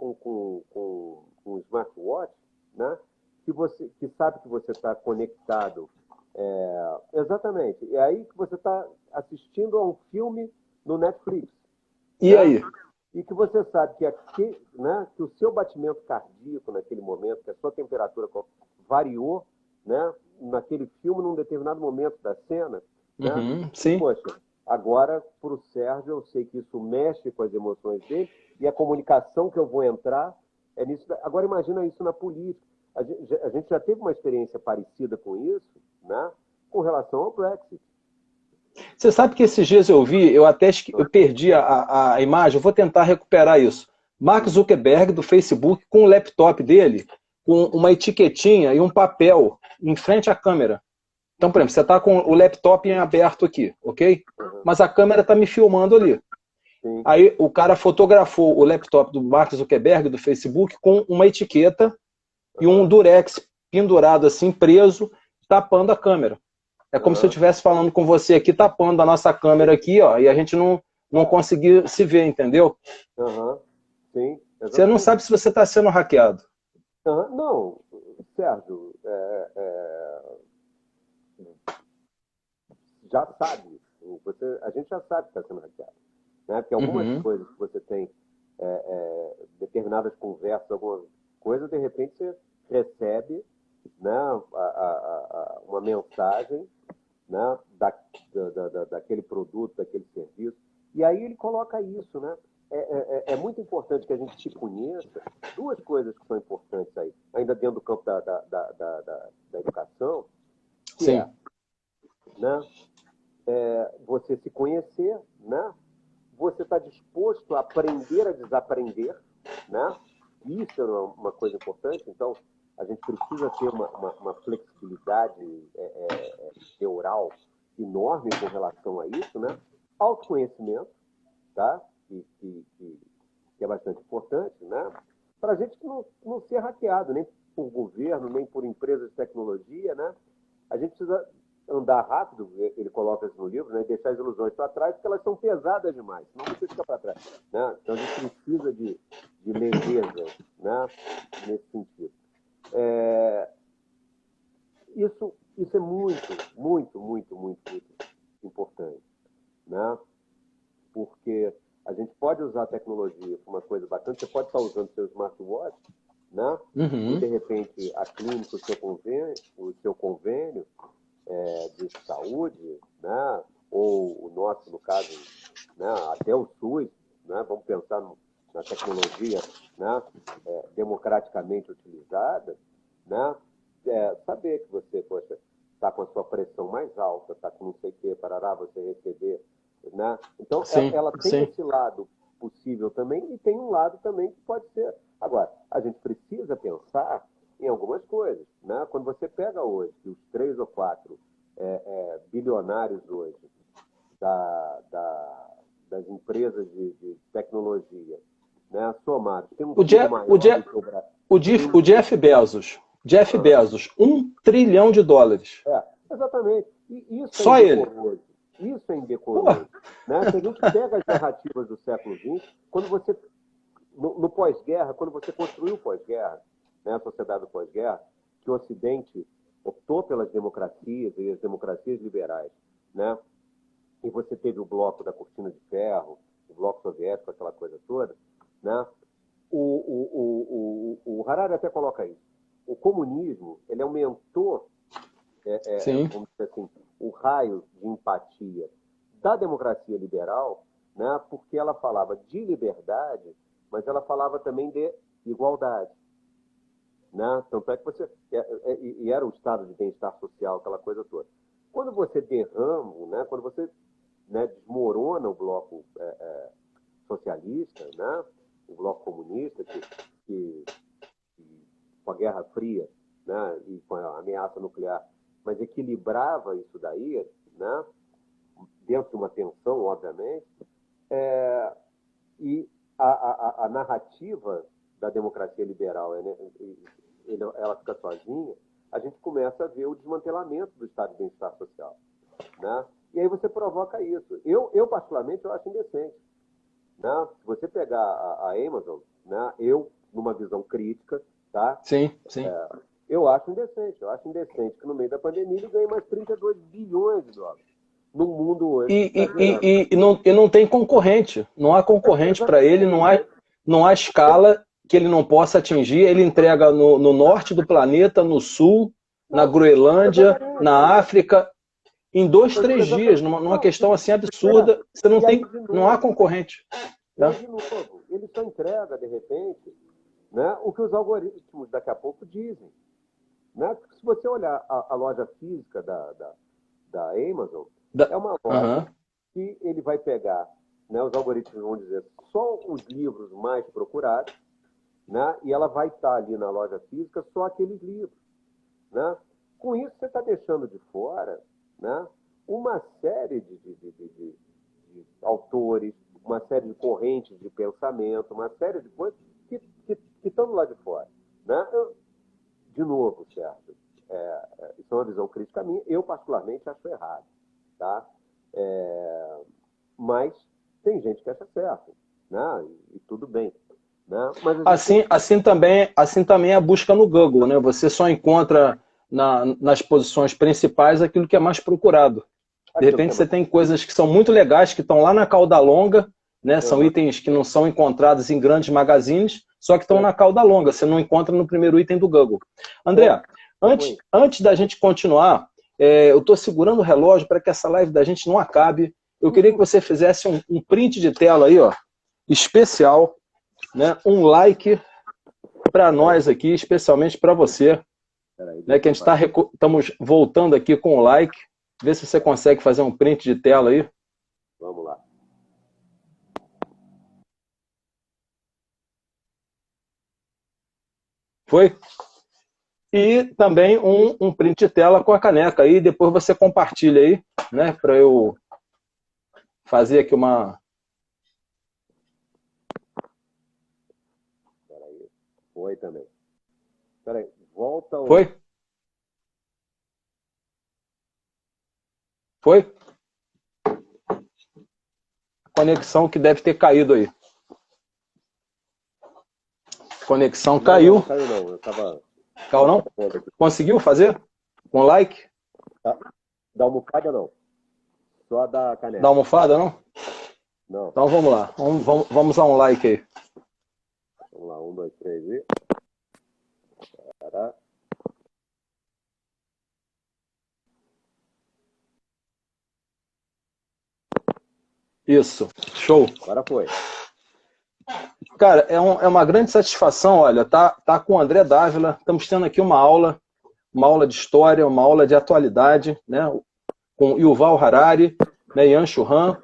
um smartwatch, né? Que sabe que você está conectado. Exatamente. É aí que você está assistindo a um filme no Netflix. E né? aí? E que você sabe que o seu batimento cardíaco naquele momento, que a sua temperatura variou, né? Naquele filme, num determinado momento da cena. Uhum, né? sim. Poxa, agora, para o Sérgio, eu sei que isso mexe com as emoções dele e a comunicação que eu vou entrar é nisso. Agora, imagina isso na política. A gente já teve uma experiência parecida com isso, né? Com relação ao Brexit. Você sabe que esses dias eu vi, eu perdi a imagem, eu vou tentar recuperar isso. Mark Zuckerberg, do Facebook, com o laptop dele, com uma etiquetinha e um papel em frente à câmera. Então, por exemplo, você está com o laptop em aberto aqui, ok? Mas a câmera está me filmando ali. Sim. Aí o cara fotografou o laptop do Mark Zuckerberg, do Facebook, com uma etiqueta e um durex pendurado assim, preso, tapando a câmera. É como se eu estivesse falando com você aqui, tapando a nossa câmera aqui, ó, e a gente não conseguir se ver, entendeu? Sim, você não sabe se você está sendo hackeado. Não, Sérgio, já sabe. A gente já sabe que está sendo hackeado. Né? Porque algumas coisas que você tem, determinadas conversas, alguma coisa, de repente você recebe, né, uma mensagem, né, daquele produto, daquele serviço. E aí ele coloca isso, né? É muito importante que a gente se conheça. Duas coisas que são importantes aí, ainda dentro do campo da educação, que Sim. né, você se conhecer, né? Você está disposto a aprender a desaprender, né? Isso é uma coisa importante. Então, a gente precisa ter uma flexibilidade cultural enorme com relação a isso, né? Autoconhecimento, tá? Que é bastante importante, né? Para a gente não ser hackeado, nem por governo, nem por empresas de tecnologia, né? A gente precisa andar rápido, ele coloca isso no livro, né? E deixar as ilusões para trás, porque elas são pesadas demais, senão você fica para trás, né? Então a gente precisa de leveza, né? Nesse sentido. Isso é muito importante, né? Porque a gente pode usar a tecnologia para uma coisa bacana, você pode estar usando seu smartwatch, né? E de repente a clínica, o seu convênio de saúde, né? Ou o nosso, no caso, né? Até o SUS, né? Vamos pensar na tecnologia, né? Democraticamente utilizada, né? Saber que você, poxa, está com a sua pressão mais alta, está com não sei o que, parará, você receber, né? Então, ela tem esse lado possível também e tem um lado também que pode ser. Agora, a gente precisa pensar em algumas coisas, né? Quando você pega hoje os 3 ou 4 bilionários hoje das empresas de tecnologia, né? Somados, tem um PIB maior do que o Brasil. O Jeff Bezos. Jeff Bezos, $1 trilhão. Exatamente. E isso Só ele. Isso é indecoroso. Né? Se a gente pega as narrativas do século XX, quando você, no pós-guerra, quando você construiu o pós-guerra, né, a sociedade do pós-guerra, que o Ocidente optou pelas democracias e as democracias liberais, né? E você teve o bloco da cortina de ferro, o bloco soviético, aquela coisa toda, né? O Harari até coloca isso. O comunismo, ele aumentou, vamos dizer assim, o raio de empatia da democracia liberal, né? Porque ela falava de liberdade, mas ela falava também de igualdade. Né? Tanto é que você... E era um estado de bem-estar social, aquela coisa toda. Quando você derrama, né? Quando você, né, desmorona o bloco socialista, né? O bloco comunista, que com a Guerra Fria, né? E com a ameaça nuclear, mas equilibrava isso daí, né? Dentro de uma tensão, obviamente, e a narrativa da democracia liberal, né? Ela fica sozinha, a gente começa a ver o desmantelamento do estado de bem-estar social, né? E aí você provoca isso. Eu particularmente, eu acho indecente, né? Se você pegar a Amazon, né? Eu, numa visão crítica, tá? Sim. Eu acho indecente. Eu acho indecente que no meio da pandemia ele ganhe mais 32 bilhões de dólares. No mundo hoje. E não tem concorrente. Não há concorrente para ele, não há escala que ele não possa atingir. Ele entrega no norte do planeta, no sul, na Groenlândia, na África, em 2, 3 dias, numa questão assim absurda. Você não há concorrente. Tá? E de novo, ele só entrega, de repente, né, o que os algoritmos daqui a pouco dizem. Né? Porque se você olhar a loja física da Amazon, é uma loja que ele vai pegar, né, os algoritmos vão dizer só os livros mais procurados, né, e ela vai estar ali na loja física só aqueles livros. Né? Com isso, você está deixando de fora, né, uma série de autores, uma série de correntes de pensamento, uma série de coisas que estão do lado de fora. Né? De novo, Sérgio, isso é uma visão crítica minha, eu particularmente acho errado. Tá? Mas tem gente que acha certo, né? E tudo bem. Né? Mas assim também é a busca no Google, né? Você só encontra nas posições principais aquilo que é mais procurado. De repente você tem coisas que são muito legais, que estão lá na cauda longa, né? São itens que não são encontrados em grandes magazines, só que estão na cauda longa, você não encontra no primeiro item do Google. André, antes da gente continuar, eu estou segurando o relógio para que essa live da gente não acabe. Eu queria que você fizesse um print de tela aí, ó, especial, né? Um like para nós aqui, especialmente para você, né? Que a gente estamos voltando aqui com o like. Vê se você consegue fazer um print de tela aí. Vamos lá. Foi? E também um print de tela com a caneca aí, depois você compartilha aí, né, para eu fazer aqui uma... Peraí. Foi também. Peraí, volta ao... Foi? Foi? Conexão que deve ter caído aí. Conexão caiu. Não caiu não, eu tava... Caiu não? Conseguiu fazer? Com like? Tá. Da almofada não. Só da caneca. Da almofada não? Não. Então vamos lá. Vamos a um like aí. Vamos lá, 1, 2, 3 e... Pará. Isso. Show. Agora foi. Cara, é uma grande satisfação, olha, tá com o André Dávila, estamos tendo aqui uma aula de história, uma aula de atualidade, né, com Yuval Harari, né, Yan-Chu Han,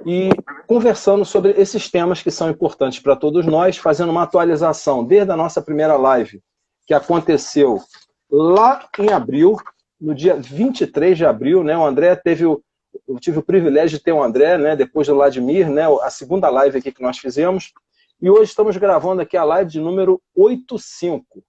e conversando sobre esses temas que são importantes para todos nós, fazendo uma atualização desde a nossa primeira live, que aconteceu lá em abril, no dia 23 de abril, né, o André eu tive o privilégio de ter o André, né, depois do Vladimir, né, a segunda live aqui que nós fizemos. E hoje estamos gravando aqui a live de número 85.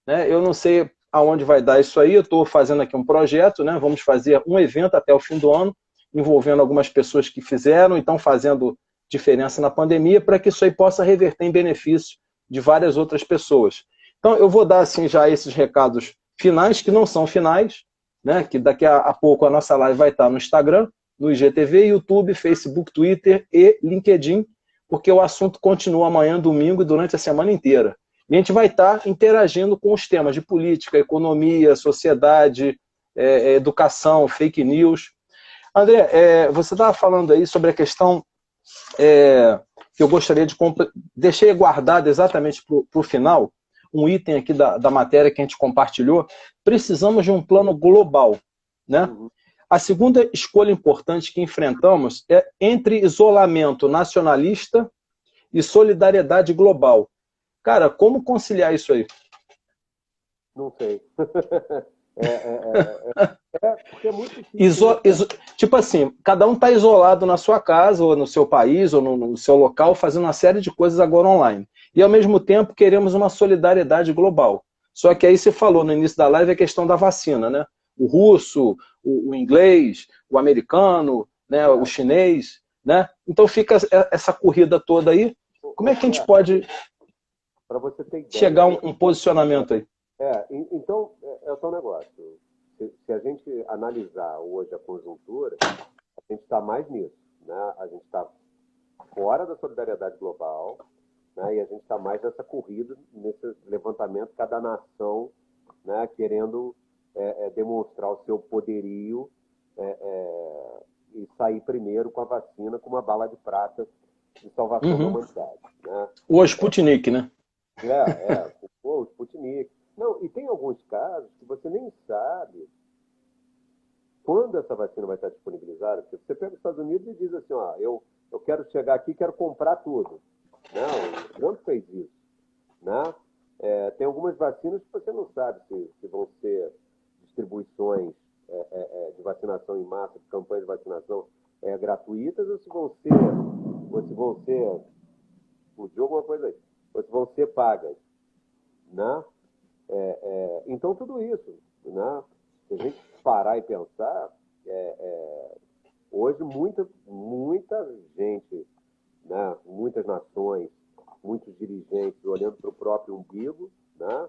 Né? Eu não sei aonde vai dar isso aí, eu estou fazendo aqui um projeto, né? Vamos fazer um evento até o fim do ano, envolvendo algumas pessoas que fizeram e estão fazendo diferença na pandemia, para que isso aí possa reverter em benefício de várias outras pessoas. Então eu vou dar assim já esses recados finais, que não são finais, né? Que daqui a pouco a nossa live vai estar no Instagram, no IGTV, YouTube, Facebook, Twitter e LinkedIn, porque o assunto continua amanhã, domingo e durante a semana inteira. E a gente vai estar interagindo com os temas de política, economia, sociedade, educação, fake news. André, você estava falando aí sobre a questão que eu gostaria de... Deixei guardado exatamente para o final, um item aqui da matéria que a gente compartilhou. Precisamos de um plano global, né? A segunda escolha importante que enfrentamos é entre isolamento nacionalista e solidariedade global. Cara, como conciliar isso aí? Não sei. Porque é muito difícil. Tipo assim, cada um está isolado na sua casa, ou no seu país, ou no seu local, fazendo uma série de coisas agora online. E, ao mesmo tempo, queremos uma solidariedade global. Só que aí você falou no início da live a questão da vacina, né? O russo, o inglês, o americano, né? O chinês, né? Então fica essa corrida toda aí. Como é que a gente pode você ter ideia, chegar a um posicionamento aí? Então, é o tal negócio. Se a gente analisar hoje a conjuntura, a gente está mais nisso. Né? A gente está fora da solidariedade global, né? E a gente está mais nessa corrida, nesse levantamento, cada nação, né, querendo demonstrar o seu poderio e sair primeiro com a vacina, com uma bala de prata de salvação da humanidade. Né? O Sputnik, né? O Sputnik. Não, e tem alguns casos que você nem sabe quando essa vacina vai estar disponibilizada. Porque você pega os Estados Unidos e diz assim, ó, eu quero chegar aqui e quero comprar tudo. Não, o Trump fez isso. Né? Tem algumas vacinas que você não sabe se vão ser distribuições de vacinação em massa, de campanhas de vacinação gratuitas, ou se vão ser, explodiu alguma coisa aí, ou se vão ser pagas. Né? Então, tudo isso, né? Se a gente parar e pensar, hoje muita gente, né? Muitas nações, muitos dirigentes olhando para o próprio umbigo, né?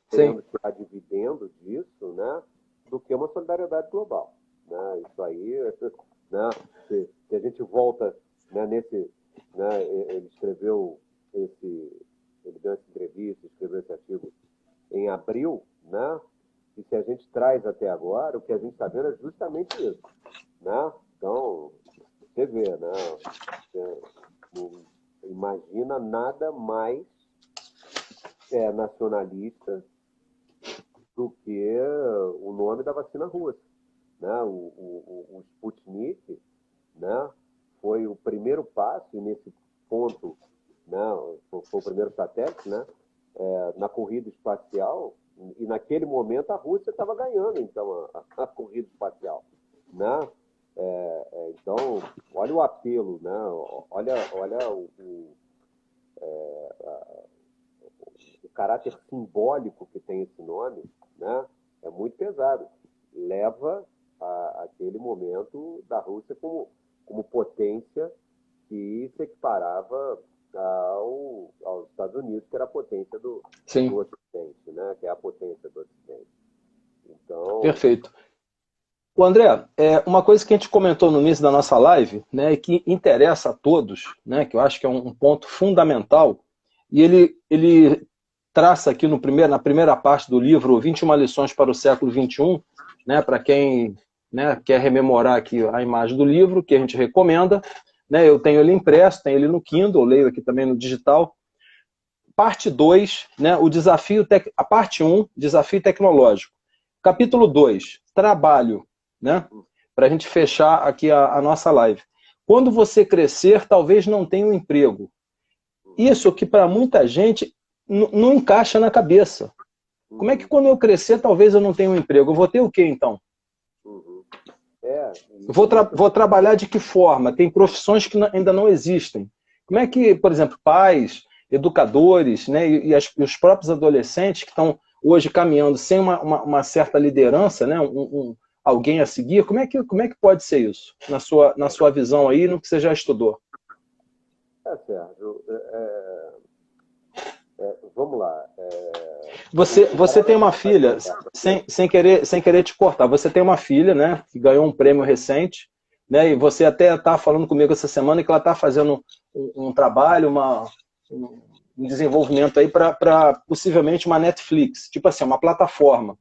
Querendo tirar dividendo disso, né? Do que uma solidariedade global. Né? Isso aí, né? Se a gente volta, né, nesse... Né, ele escreveu ele deu essa entrevista, escreveu esse artigo em abril, né? E se a gente traz até agora, o que a gente está vendo é justamente isso. Né? Então, você vê, né? Não imagina nada mais nacionalista do que o nome da vacina russa. Né? O Sputnik, né, foi o primeiro passo, e nesse ponto, né, foi o primeiro satélite, né, na corrida espacial, E naquele momento a Rússia estava ganhando, então, a corrida espacial, né? Então, olha o apelo, né? Olha o caráter simbólico que tem esse nome, né? É muito pesado. Leva aquele momento da Rússia como potência que se equiparava aos Estados Unidos, que era a potência do Sim, Ocidente, né? Que é a potência do Ocidente. Então, perfeito. O André, uma coisa que a gente comentou no início da nossa live, né, e que interessa a todos, né, que eu acho que é um ponto fundamental, e ele traça aqui na primeira parte do livro 21 lições para o século XXI, né, para quem, né, quer rememorar aqui a imagem do livro, que a gente recomenda, né, eu tenho ele impresso, tenho ele no Kindle, leio aqui também no digital. Parte 2, né, a parte 1, desafio tecnológico. Capítulo 2, trabalho, né? Para a gente fechar aqui a nossa live. Quando você crescer, talvez não tenha um emprego. Isso que para muita gente não encaixa na cabeça. Como é que quando eu crescer, talvez eu não tenha um emprego? Eu vou ter o quê, então? uhum. É, Vou trabalhar de que forma? Tem profissões que ainda não existem. Como é que, por exemplo, pais, educadores, né, e os próprios adolescentes que estão hoje caminhando sem uma certa liderança, né, alguém a seguir, como é que pode ser isso? Na sua visão aí, no que você já estudou? Sérgio, vamos lá. Você tem uma filha, sem querer te cortar, você tem uma filha, né, que ganhou um prêmio recente, né, e você até está falando comigo essa semana que ela está fazendo um trabalho, um desenvolvimento aí para possivelmente uma Netflix, tipo assim, uma plataforma.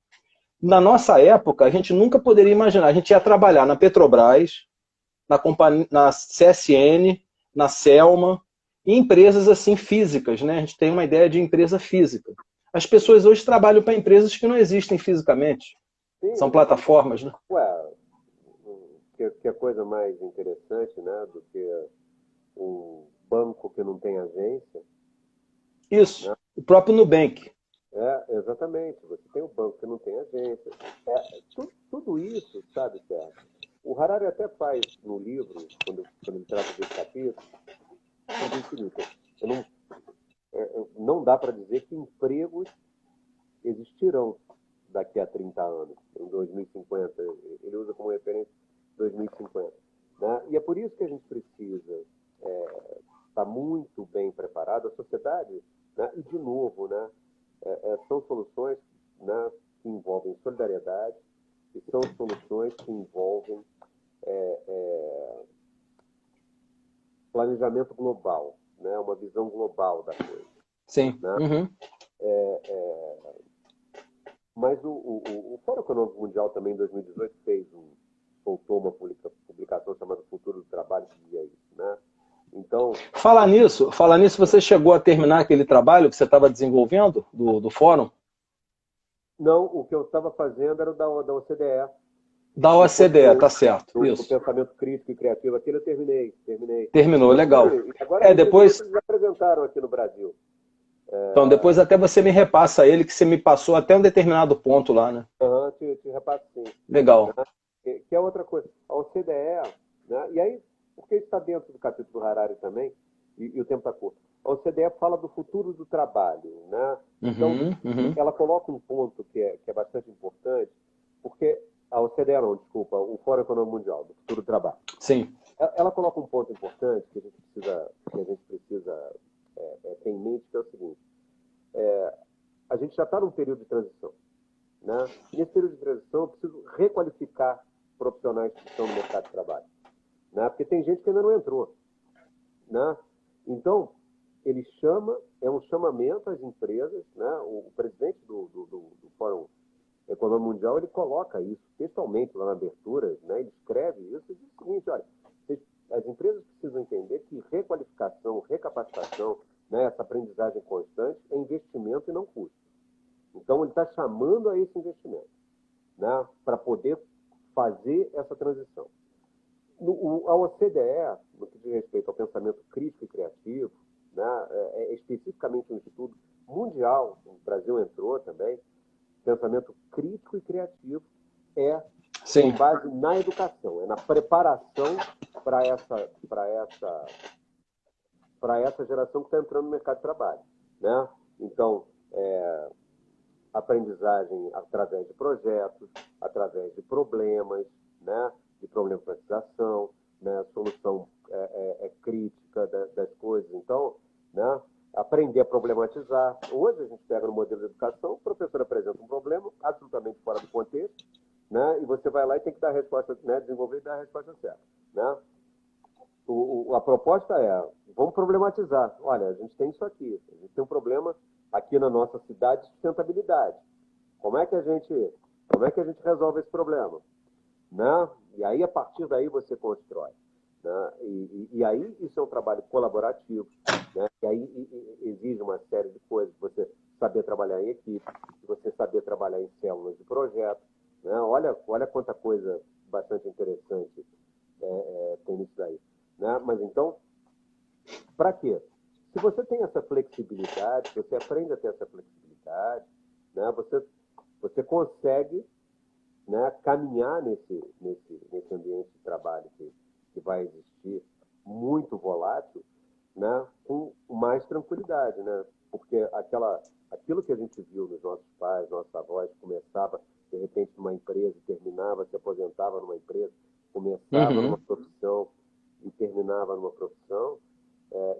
Na nossa época, a gente nunca poderia imaginar, a gente ia trabalhar na Petrobras, na CSN, na Selma, em empresas assim físicas, né? A gente tem uma ideia de empresa física. As pessoas hoje trabalham para empresas que não existem fisicamente. Sim, São plataformas, né? ué, que é coisa mais interessante, né, do que um banco que não tem agência, Isso. né? O próprio Nubank. Exatamente. Você tem um banco que não tem agência. Tudo isso, sabe, Sérgio? O Harari até faz no livro, quando ele trata desse capítulo, ele diz o seguinte: eu não dá para dizer que empregos existirão daqui a 30 anos, em 2050. Ele usa como referência 2050. Né? E é por isso que a gente precisa estar muito bem preparado. A sociedade, né? E de novo, né? São soluções, né? Que envolvem solidariedade e são soluções que envolvem planejamento global, né? Uma visão global da coisa. Sim. Né? Uhum. Mas o Fórum Econômico Mundial também, em 2018, soltou uma publicação chamada Futuro do Trabalho, que dizia isso, né? Então... Falar nisso, você chegou a terminar aquele trabalho que você estava desenvolvendo do fórum? Não, o que eu estava fazendo era o da OCDE. Da OCDE, tá certo. No Isso. pensamento crítico e criativo. Aquele eu terminei. Terminou, legal. E agora Depois... eles apresentaram aqui no Brasil. Então, depois até você me repassa ele, que você me passou até um determinado ponto lá, né? Te repasso sim. Legal. Né? Que é outra coisa. A OCDE, né? E aí, porque isso está dentro do capítulo do Harari também, e o tempo está curto. A OCDE fala do futuro do trabalho, né? Então, ela coloca um ponto que é bastante importante, porque a OCDE não, desculpa, o Fórum Econômico Mundial, do futuro do trabalho. Sim. Ela coloca um ponto importante que a gente precisa ter em mente, que é o seguinte: a gente já está num período de transição, né? Nesse período de transição, eu preciso requalificar profissionais que estão no mercado de trabalho, né? Porque tem gente que ainda não entrou, né? Então, ele é um chamamento às empresas, né? O presidente do Fórum Econômico Mundial, ele coloca isso textualmente lá na abertura, né? Ele escreve isso e diz o seguinte: olha, as empresas precisam entender que requalificação, recapacitação, né, essa aprendizagem constante é investimento e não custo. Então, ele está chamando a esse investimento, né, para poder fazer essa transição. A OCDE, no que diz respeito ao pensamento crítico e criativo, né, é especificamente um estudo mundial, o Brasil entrou também, pensamento crítico e criativo é Sim. com base na educação, é na preparação para essa geração que está entrando no mercado de trabalho, né? Então, aprendizagem através de projetos, através de problemas, né? De problematização, né? Solução crítica das coisas. Então, né? Aprender a problematizar. Hoje a gente pega no modelo de educação, o professor apresenta um problema absolutamente fora do contexto, né? E você vai lá e tem que dar a resposta, né? Desenvolver e dar a resposta certa, né? A proposta é, vamos problematizar. Olha, a gente tem isso aqui, a gente tem um problema aqui na nossa cidade de sustentabilidade. Como é que a gente resolve esse problema? Né? E aí, a partir daí, você constrói. Né? E aí, isso é um trabalho colaborativo. Né? E aí, exige uma série de coisas. Você saber trabalhar em equipe, você saber trabalhar em células de projeto. Né? Olha quanta coisa bastante interessante tem nisso daí. Né? Mas, então, para quê? Se você tem essa flexibilidade, você aprende a ter essa flexibilidade, né? Você consegue, né, caminhar nesse ambiente de trabalho que vai existir muito volátil, né, com mais tranquilidade, né? Porque aquilo que a gente viu nos nossos pais, nossos avós, começava de repente numa empresa, terminava, se aposentava numa empresa, começava numa profissão e terminava numa profissão,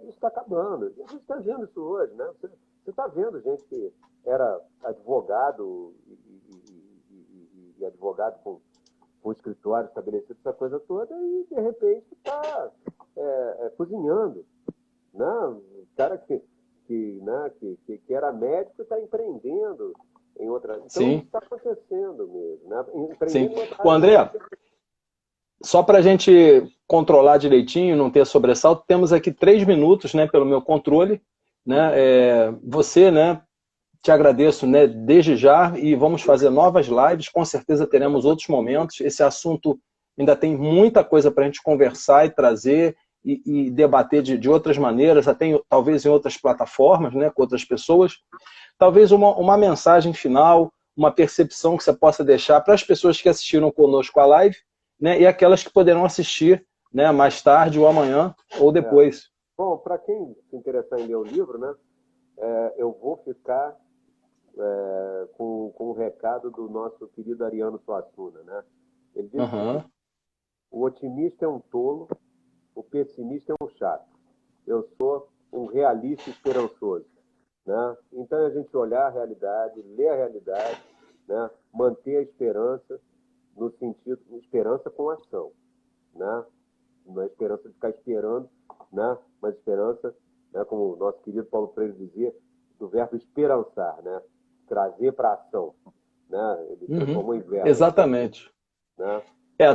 isso está acabando. A gente está vendo isso hoje, né? Você está vendo gente que era advogado e advogado com escritório estabelecido, essa coisa toda, e de repente está cozinhando. Não, o cara que era médico está empreendendo em outra. Então, Sim. isso está acontecendo mesmo. Né? Sim. O André, só para a gente controlar direitinho, não ter sobressalto, temos aqui 3 minutos, né, pelo meu controle. Né? Você, né, te agradeço, né, desde já, e vamos fazer novas lives, com certeza teremos outros momentos. Esse assunto ainda tem muita coisa para a gente conversar e trazer e debater de outras maneiras, até talvez em outras plataformas, né, com outras pessoas. Talvez uma mensagem final, uma percepção que você possa deixar para as pessoas que assistiram conosco a live, né, e aquelas que poderão assistir, né, mais tarde ou amanhã ou depois. Bom, para quem se interessar em ler o livro, né, eu vou ficar com o recado do nosso querido Ariano Suassuna, né? Ele diz que o otimista é um tolo, o pessimista é um chato. Eu sou um realista esperançoso. Né? Então, a gente olhar a realidade, ler a realidade, né? Manter a esperança, no sentido de esperança com ação. Né? Não é esperança de ficar esperando, né? Mas esperança, né? Como o nosso querido Paulo Freire dizia, do verbo esperançar, né? Trazer para a ação. Né? Ele transformou em verbo. Exatamente. Né?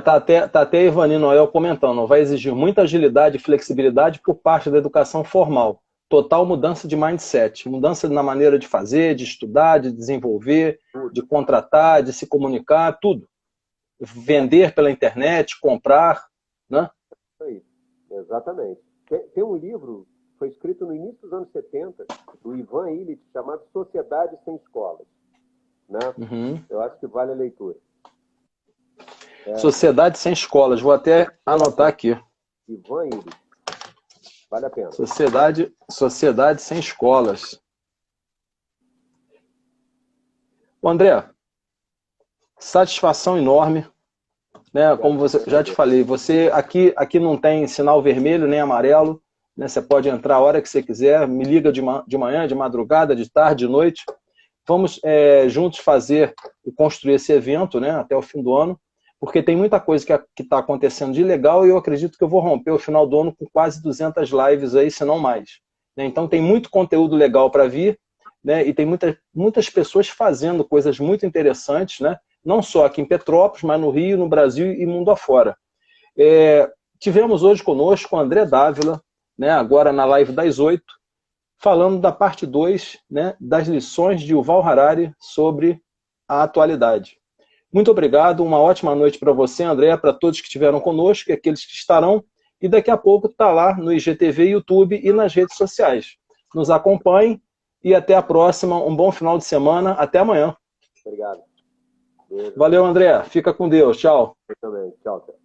Tá até Ivani Noel comentando, vai exigir muita agilidade e flexibilidade por parte da educação formal. Total mudança de mindset, mudança na maneira de fazer, de estudar, de desenvolver, de contratar, de se comunicar, tudo. Vender pela internet, comprar, né? Isso aí, exatamente. Tem um livro, foi escrito no início dos anos 70, do Ivan Illich, chamado Sociedade Sem Escolas. Né? Eu acho que vale a leitura. Sociedade Sem Escolas, vou até anotar aqui. Ivan Illich. Vale a pena. Sociedade Sem Escolas. André, satisfação enorme. Né? Como já te falei, você aqui não tem sinal vermelho nem amarelo. Né? Você pode entrar a hora que você quiser, me liga de manhã, de madrugada, de tarde, de noite. Vamos juntos fazer e construir esse evento, né, até o fim do ano, porque tem muita coisa que está acontecendo de legal e eu acredito que eu vou romper o final do ano com quase 200 lives aí, se não mais. Né? Então tem muito conteúdo legal para vir, né, e tem muitas pessoas fazendo coisas muito interessantes, né, não só aqui em Petrópolis, mas no Rio, no Brasil e mundo afora. Tivemos hoje conosco o André Dávila, né, agora na live das 8, falando da parte 2, né, das lições de Yuval Harari sobre a atualidade. Muito obrigado, uma ótima noite para você, André, para todos que estiveram conosco e aqueles que estarão, e daqui a pouco está lá no IGTV, YouTube e nas redes sociais. Nos acompanhem e até a próxima, um bom final de semana, até amanhã. Obrigado. Beijo. Valeu, André. Fica com Deus. Tchau. Eu também. Tchau, tchau.